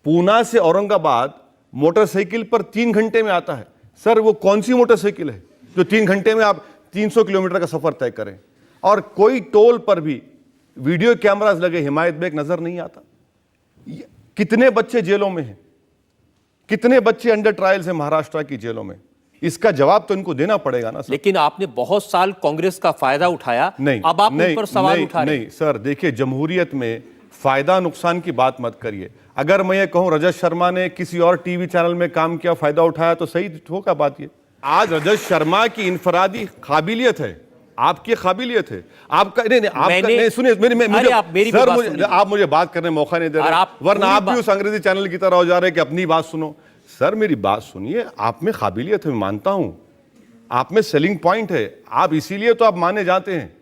पूना से औरंगाबाद मोटरसाइकिल पर 3 घंटे में आता है। सर वो कौन सी मोटरसाइकिल है जो 3 घंटे में आप 300 किलोमीटर का सफर तय करें? और कोई टोल पर भी वीडियो कैमरास लगे, हिमायत बेग नजर नहीं आता। कितने बच्चे जेलों में हैं, कितने बच्चे अंडर ट्रायल्स हैं महाराष्ट्र की जेलों में? इसका जवाब तो इनको देना पड़ेगा ना सर। लेकिन आपने बहुत साल कांग्रेस का फायदा उठाया, नहीं, अब आप नहीं, उन पर सवाल नहीं, उठा रहे हैं। नहीं सर, देखिए जमहूरियत में फायदा नुकसान की बात मत करिए। अगर मैं ये कहूं रजत शर्मा ने किसी और टीवी चैनल में काम किया, फायदा उठाया, तो सही होगा बात ये। आज रजत शर्मा की इनफरादी काबिलियत है, आपकी काबिलियत है, आपका नहीं, आपका नहीं, सुनिए आप मुझे बात करने मौका नहीं दे रहे, वरना आप भी उस अंग्रेजी चैनल की तरह हो जा रहे हैं कि अपनी बात सुनो। सर मेरी बात सुनिए, आप में काबिलियत है, मैं मानता हूं, आप में सेलिंग पॉइंट है, आप इसीलिए तो आप माने जाते हैं,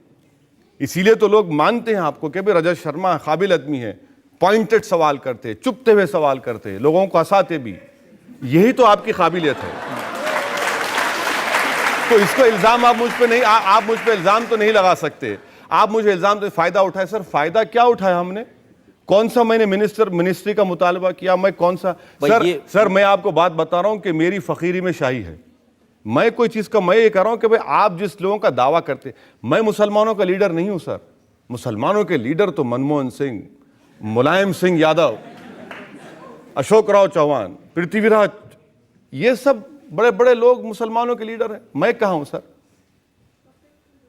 इसीलिए तो लोग मानते हैं आपको कि भाई रजत शर्मा काबिल आदमी है, पॉइंटेड सवाल करते, चुपते हुए सवाल करते, लोगों को हंसाते भी, यही तो आपकी काबिलियत है। तो इसको इल्जाम आप मुझ पे नहीं, आप मुझ पे इल्जाम तो नहीं लगा सकते। आप मुझे इल्जाम तो फायदा उठाए। सर फायदा क्या उठाया हमने? कौन सा मैंने मिनिस्ट्री का मुतालबा किया? मैं कौन सा? सर मैं आपको बात बता रहा हूं कि मेरी फकीरी में शाही है। मैं कोई चीज का, मैं ये कह रहा हूं कि भाई आप जिस लोगों का दावा करते, मैं मुसलमानों का लीडर नहीं हूं सर। मुसलमानों के लीडर तो मनमोहन सिंह, मुलायम सिंह यादव, अशोक राव चौहान, पृथ्वीराज, ये सब बड़े बड़े लोग मुसलमानों के लीडर हैं। मैं कहां हूं सर,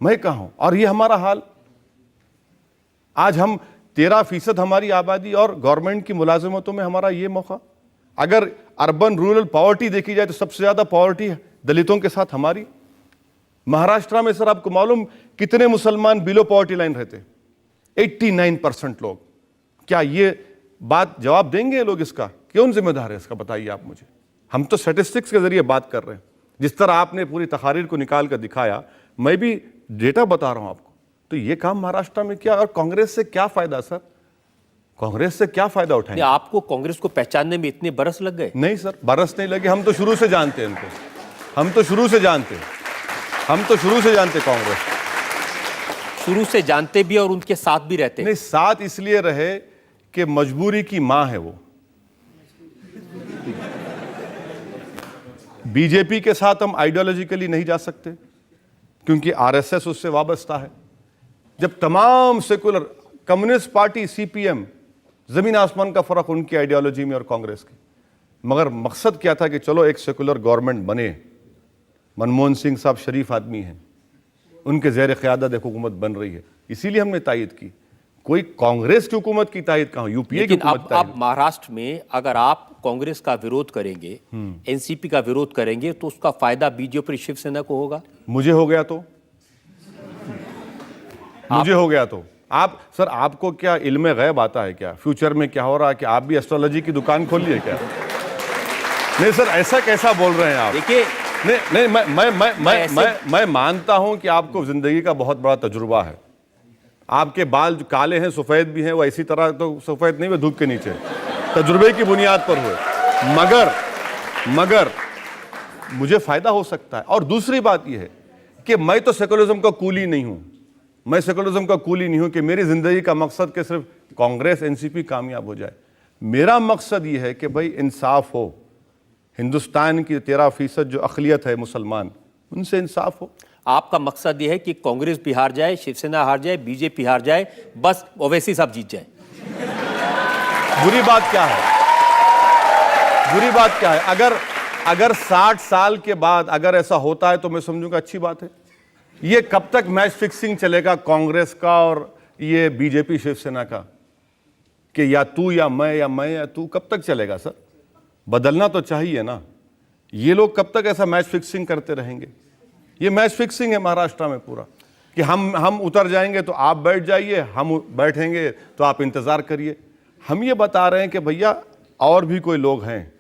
मैं कहां हूं? और ये हमारा हाल। आज हम 13% हमारी आबादी और गवर्नमेंट की मुलाजिमतों में हमारा ये मौका। अगर अर्बन रूरल पॉवर्टी देखी जाए तो सबसे ज्यादा पॉवर्टी दलितों के साथ हमारी। महाराष्ट्र में सर आपको मालूम कितने मुसलमान बिलो पॉवर्टी लाइन रहते? 89% लोग। क्या ये बात जवाब देंगे लोग इसका? कौन जिम्मेदार है इसका, बताइए आप मुझे। हम तो स्टैटिस्टिक्स के जरिए बात कर रहे हैं। जिस तरह आपने पूरी तकारीर को निकाल कर दिखाया, मैं भी डेटा बता रहा हूं आपको। तो ये काम महाराष्ट्र में किया, और कांग्रेस से क्या फायदा सर? कांग्रेस से क्या फायदा उठाएंगे? आपको कांग्रेस को पहचानने में इतने बरस लग गए? नहीं सर, बरस नहीं लगे, हम तो शुरू से जानते हैं इनको, हम तो शुरू से जानते कांग्रेस। शुरू से जानते भी और उनके साथ भी रहते? नहीं, साथ इसलिए रहे कि मजबूरी की मां है वो। बीजेपी के साथ हम आइडियोलॉजिकली नहीं जा सकते क्योंकि आरएसएस उससे वाबस्ता है। जब तमाम सेकुलर, कम्युनिस्ट पार्टी सीपीएम, जमीन आसमान का फर्क उनकी आइडियोलॉजी में और कांग्रेस की, मगर मकसद क्या था कि चलो एक सेकुलर गवर्नमेंट बने। मनमोहन सिंह साहब शरीफ आदमी हैं, उनके ज़ेर क़यादत एक हुकूमत बन रही है, इसीलिए हमने तायद की। कोई कांग्रेस की हुकूमत की तायद कहां, यूपीए की हुकूमत। अब महाराष्ट्र में अगर आप कांग्रेस का विरोध करेंगे, एनसीपी का विरोध करेंगे, तो उसका फायदा बीजेपी शिवसेना को होगा? मुझे हो गया तो मुझे हो गया तो आप सर, आपको क्या इल्म गैब आता है क्या? फ्यूचर में क्या हो रहा है? कि आप भी एस्ट्रोलॉजी की दुकान खोलिए क्या? नहीं सर, ऐसा कैसा बोल रहे हैं आप? देखिए, नहीं, मैं मानता हूं कि आपको जिंदगी का बहुत बड़ा तजुर्बा है। आपके बाल जो काले हैं, सफेद भी हैं, वो इसी तरह तो सफेद नहीं हुए धूप के नीचे, तजुर्बे की बुनियाद पर हुए। मगर मुझे फायदा हो सकता है। और दूसरी बात यह है कि मैं तो सेकुलरिज्म का कूली नहीं हूं। मैं सेकुलरिज्म का कूली नहीं हूं कि मेरी जिंदगी का मकसद कि सिर्फ कांग्रेस एनसीपी कामयाब हो जाए। मेरा मकसद यह है कि भाई इंसाफ हो, हिंदुस्तान की 13% जो अक़लियत है मुसलमान, उनसे इंसाफ हो। आपका मकसद यह है कि कांग्रेस भी हार जाए, शिवसेना हार जाए, बीजेपी हार जाए, बस ओवैसी साहब जीत जाए। बुरी बात क्या है? बुरी बात क्या है? अगर 60 साल के बाद अगर ऐसा होता है तो मैं समझूंगा अच्छी बात है। ये कब तक मैच फिक्सिंग चलेगा कांग्रेस का और ये बीजेपी शिवसेना का, कि या तू या मैं या तू? कब तक चलेगा सर? बदलना तो चाहिए ना। ये लोग कब तक ऐसा मैच फिक्सिंग करते रहेंगे? ये मैच फिक्सिंग है महाराष्ट्र में पूरा, कि हम उतर जाएंगे तो आप बैठ जाइए, हम बैठेंगे तो आप इंतजार करिए। हम ये बता रहे हैं कि भैया और भी कोई लोग हैं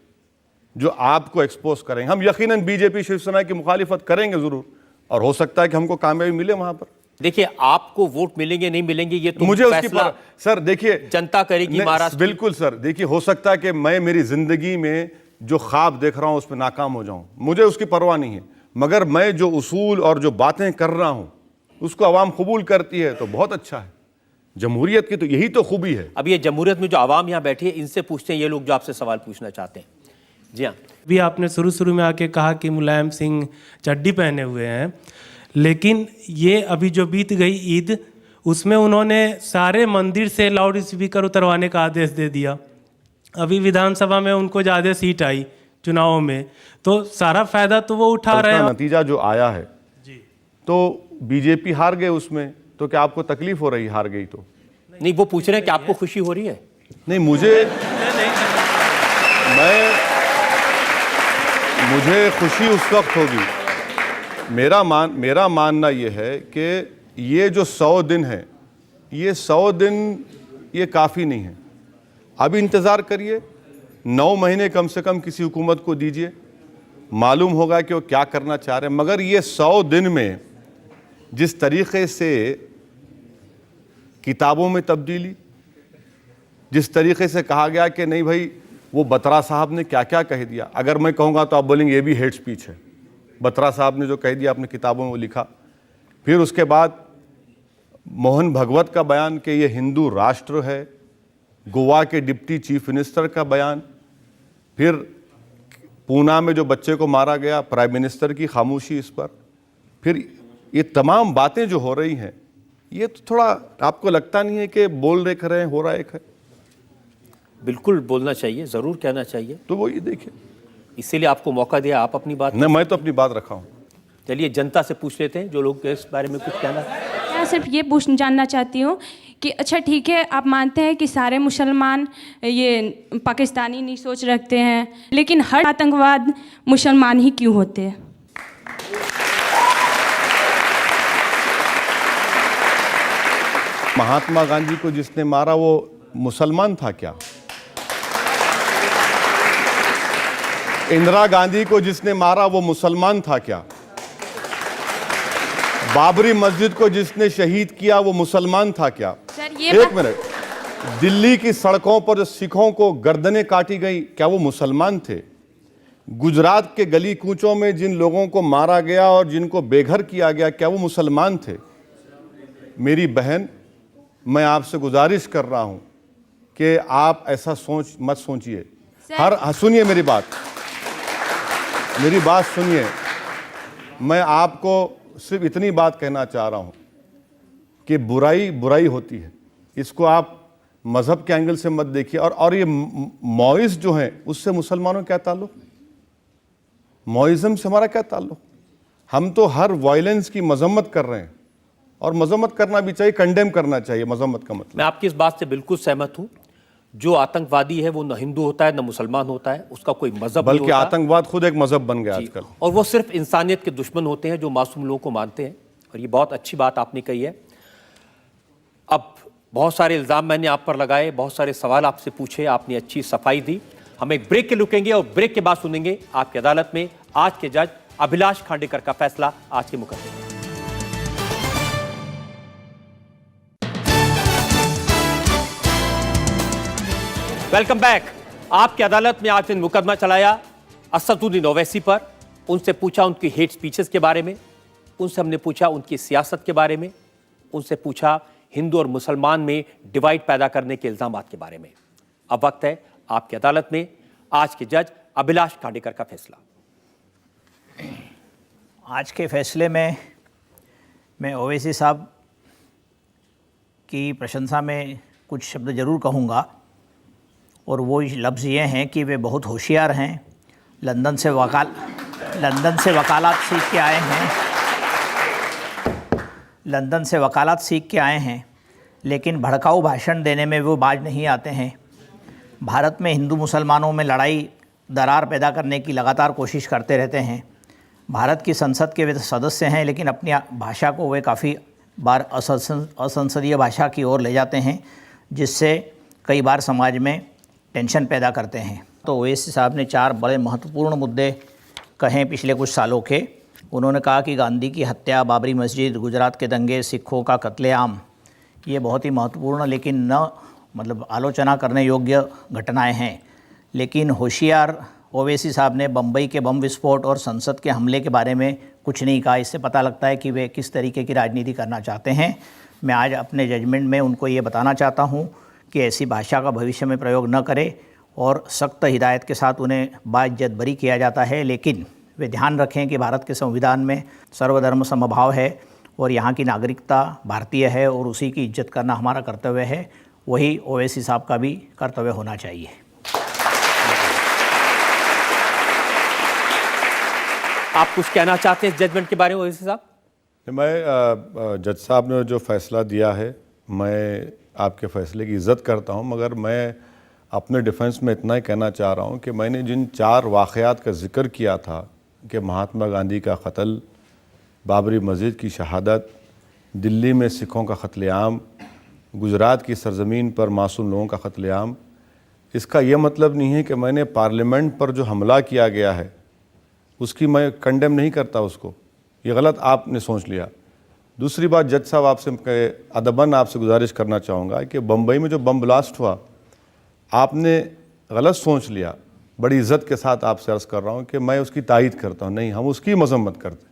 जो आपको एक्सपोज करेंगे। हम यकीनन बीजेपी शिवसेना की मुखालिफत करेंगे जरूर, और हो सकता है कि हमको कामयाबी मिले वहां पर। देखिए, आपको वोट मिलेंगे नहीं मिलेंगे ये तो मुझे उसकी फैसला सर देखिए जनता करेगी नहीं, महाराष्ट्र। बिल्कुल सर, देखिए हो सकता है कि मैं मेरी जिंदगी में जो ख्वाब देख रहा हूं उसमें नाकाम हो जाऊं, मुझे उसकी परवाह नहीं है, मगर मैं जो उसूल और जो बातें कर रहा हूं उसको आवाम कबूल करती है तो बहुत अच्छा है। जमहूरियत की तो यही तो खूबी है। अब ये जमहूरियत में जो आवाम यहाँ बैठी है, इनसे पूछते हैं ये लोग जो आपसे सवाल पूछना चाहते हैं। जी हाँ, भी आपने शुरू में आके कहा कि मुलायम सिंह चड्डी पहने हुए हैं, लेकिन ये अभी जो बीत गई ईद, उसमें उन्होंने सारे मंदिर से लाउड स्पीकर उतरवाने का आदेश दे दिया। अभी विधानसभा में उनको ज़्यादा सीट आई चुनावों में, तो सारा फायदा तो वो उठा रहे हैं। नतीजा जो आया है जी, तो बीजेपी हार गए उसमें, तो क्या आपको तकलीफ हो रही हार गई तो? नहीं, वो पूछ रहे हैं कि आपको खुशी हो रही है? नहीं, मुझे खुशी उस वक्त होगी। मेरा मानना यह है कि ये जो 100 दिन है, ये 100 दिन ये काफ़ी नहीं है। अब इंतज़ार करिए, 9 महीने कम से कम किसी हुकूमत को दीजिए, मालूम होगा कि वो क्या करना चाह रहे हैं। मगर ये 100 दिन में जिस तरीक़े से किताबों में तब्दीली, जिस तरीक़े से कहा गया कि नहीं भाई वो बत्रा साहब ने क्या क्या कह दिया, अगर मैं कहूँगा तो आप बोलेंगे ये भी हेट स्पीच है। बत्रा साहब ने जो कह दिया अपने किताबों में वो लिखा। फिर उसके बाद मोहन भगवत का बयान कि ये हिंदू राष्ट्र है, गोवा के डिप्टी चीफ मिनिस्टर का बयान, फिर पूना में जो बच्चे को मारा गया, प्राइम मिनिस्टर की खामोशी इस पर, फिर ये तमाम बातें जो हो रही हैं, ये तो थोड़ा आपको लगता नहीं है कि बोल रहे कर रहे हैं, हो रहा है? बिल्कुल बोलना चाहिए, ज़रूर कहना चाहिए। तो वो ये देखिए, इसीलिए आपको मौका दिया, आप अपनी बात। नहीं, मैं तो अपनी बात रखा हूँ। चलिए जनता से पूछ लेते हैं जो लोग इस बारे में कुछ कहना। मैं सिर्फ ये जानना चाहती हूँ कि अच्छा ठीक है, आप मानते हैं कि सारे मुसलमान ये पाकिस्तानी नहीं सोच रखते हैं, लेकिन हर आतंकवाद मुसलमान ही क्यों होते हैं? महात्मा गांधी को जिसने मारा वो मुसलमान था क्या? इंदिरा गांधी को जिसने मारा वो मुसलमान था क्या? बाबरी मस्जिद को जिसने शहीद किया वो मुसलमान था क्या? सर ये एक मिनट, दिल्ली की सड़कों पर जो सिखों को गर्दनें काटी गई, क्या वो मुसलमान थे? गुजरात के गली कूचों में जिन लोगों को मारा गया और जिनको बेघर किया गया, क्या वो मुसलमान थे? मेरी बहन, मैं आपसे गुजारिश कर रहा हूं कि आप ऐसा मत सोचिए। सुनिए मेरी बात सुनिए। मैं आपको सिर्फ इतनी बात कहना चाह रहा हूं कि बुराई बुराई होती है, इसको आप मजहब के एंगल से मत देखिए। और ये मौइज़ जो है उससे मुसलमानों का क्या ताल्लुक? मौइज़म से हमारा क्या ताल्लुक? हम तो हर वायलेंस की मजम्मत कर रहे हैं, और मजम्मत करना भी चाहिए, कंडेम करना चाहिए। मजम्मत का मतलब, मैं आपकी इस बात से बिल्कुल सहमत हूं। जो आतंकवादी है वो न हिंदू होता है न मुसलमान होता है, उसका कोई मजहब नहीं बल्कि होता। आतंकवाद खुद एक मजहब बन गया आजकल, और वो सिर्फ इंसानियत के दुश्मन होते हैं जो मासूम लोगों को मानते हैं। और ये बहुत अच्छी बात आपने कही है। अब बहुत सारे इल्ज़ाम मैंने आप पर लगाए, बहुत सारे सवाल आपसे पूछे, आपने अच्छी सफाई दी। हम एक ब्रेक के रुकेंगे और ब्रेक के बाद सुनेंगे आपकी अदालत में आज के जज अभिलाष खांडेकर का फैसला आज के मुकदमे में। Welcome back. आपकी अदालत में आज ने मुकदमा चलाया असदुद्दीन ओवैसी पर। उनसे पूछा उनकी हेट स्पीचेस के बारे में, उनसे हमने पूछा उनकी सियासत के बारे में, उनसे पूछा हिंदू और मुसलमान में डिवाइड पैदा करने के इल्जामात के बारे में। अब वक्त है आपकी अदालत में आज के जज अभिलाष खांडेकर का फैसला। आज के फैसले में मैं ओवैसी साहब की प्रशंसा में कुछ शब्द ज़रूर कहूँगा, और वो लफ्ज़ ये हैं कि वे बहुत होशियार हैं। लंदन से वकालत सीख के आए हैं, लंदन से वकालत सीख के आए हैं, लेकिन भड़काऊ भाषण देने में वो बाज नहीं आते हैं। भारत में हिंदू मुसलमानों में लड़ाई दरार पैदा करने की लगातार कोशिश करते रहते हैं। भारत की संसद के वे सदस्य हैं, लेकिन अपनी भाषा को वे काफ़ी बार असंसदीय भाषा की ओर ले जाते हैं, जिससे कई बार समाज में टेंशन पैदा करते हैं। तो ओवैसी साहब ने 4 बड़े महत्वपूर्ण मुद्दे कहे पिछले कुछ सालों के, उन्होंने कहा कि गांधी की हत्या, बाबरी मस्जिद, गुजरात के दंगे, सिखों का कत्लेआम, ये बहुत ही महत्वपूर्ण लेकिन न आलोचना करने योग्य घटनाएं हैं। लेकिन होशियार ओवैसी साहब ने बम्बई के बम विस्फोट और संसद के हमले के बारे में कुछ नहीं कहा। इससे पता लगता है कि वे किस तरीके की राजनीति करना चाहते हैं। मैं आज अपने जजमेंट में उनको ये बताना चाहता हूँ कि ऐसी भाषा का भविष्य में प्रयोग न करें और सख्त हिदायत के साथ उन्हें बाइज्जत बरी किया जाता है। लेकिन वे ध्यान रखें कि भारत के संविधान में सर्वधर्म समभाव है और यहाँ की नागरिकता भारतीय है और उसी की इज्जत करना हमारा कर्तव्य है। वही ओवैसी साहब का भी कर्तव्य होना चाहिए। आप कुछ कहना चाहते हैं जजमेंट के बारे में ओवैसी साहब? मैं जज साहब ने जो फैसला दिया है, मैं आपके फैसले की इज़्ज़त करता हूं, मगर मैं अपने डिफेंस में इतना ही कहना चाह रहा हूं कि मैंने जिन 4 वाक़यात का जिक्र किया था कि महात्मा गांधी का कत्ल, बाबरी मस्जिद की शहादत, दिल्ली में सिखों का कत्लेआम, गुजरात की सरज़मीन पर मासूम लोगों का कत्लेआम, इसका यह मतलब नहीं है कि मैंने पार्लियामेंट पर जो हमला किया गया है उसकी मैं कंडेम नहीं करता उसको। ये गलत आपने सोच लिया। दूसरी बात, जज साहब आपसे अदबन आपसे गुजारिश करना चाहूँगा कि बम्बई में जो बम ब्लास्ट हुआ, आपने गलत सोच लिया। बड़ी इज़्ज़त के साथ आपसे अर्ज़ कर रहा हूँ कि मैं उसकी तायीद करता हूँ, नहीं, हम उसकी मज़म्मत करते,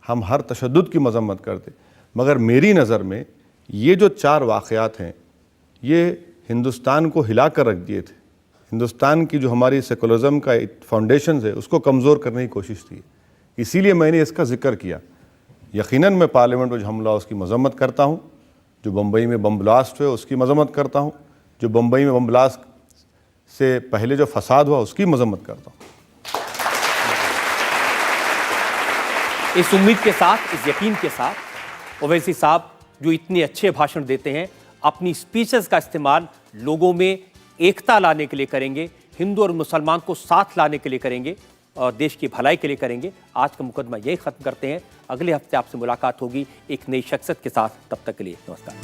हम हर तशद्दुद की मज़म्मत करते। मगर मेरी नज़र में ये जो 4 वाक़यात हैं, ये हिंदुस्तान को हिला कर रख दिए थे। हिंदुस्तान की जो हमारी सेकुलरिज़म का फाउंडेशन है उसको कमज़ोर करने की कोशिश थी। इसीलिए मैंने इसका जिक्र किया। यकीनन मैं पार्लियामेंट में जो हमला उसकी मज़म्मत करता हूँ, जो बम्बई में बम ब्लास्ट हुए उसकी मज़म्मत करता हूँ, जो बम्बई में बम ब्लास्ट से पहले जो फसाद हुआ उसकी मज़म्मत करता हूँ। इस उम्मीद के साथ, इस यकीन के साथ, ओवैसी साहब जो इतने अच्छे भाषण देते हैं, अपनी स्पीचेस का इस्तेमाल लोगों में एकता लाने के लिए करेंगे, हिंदू और मुसलमान को साथ लाने के लिए करेंगे और देश की भलाई के लिए करेंगे। आज का मुकदमा यही खत्म करते हैं। अगले हफ्ते आपसे मुलाकात होगी एक नई शख्सियत के साथ। तब तक के लिए नमस्कार।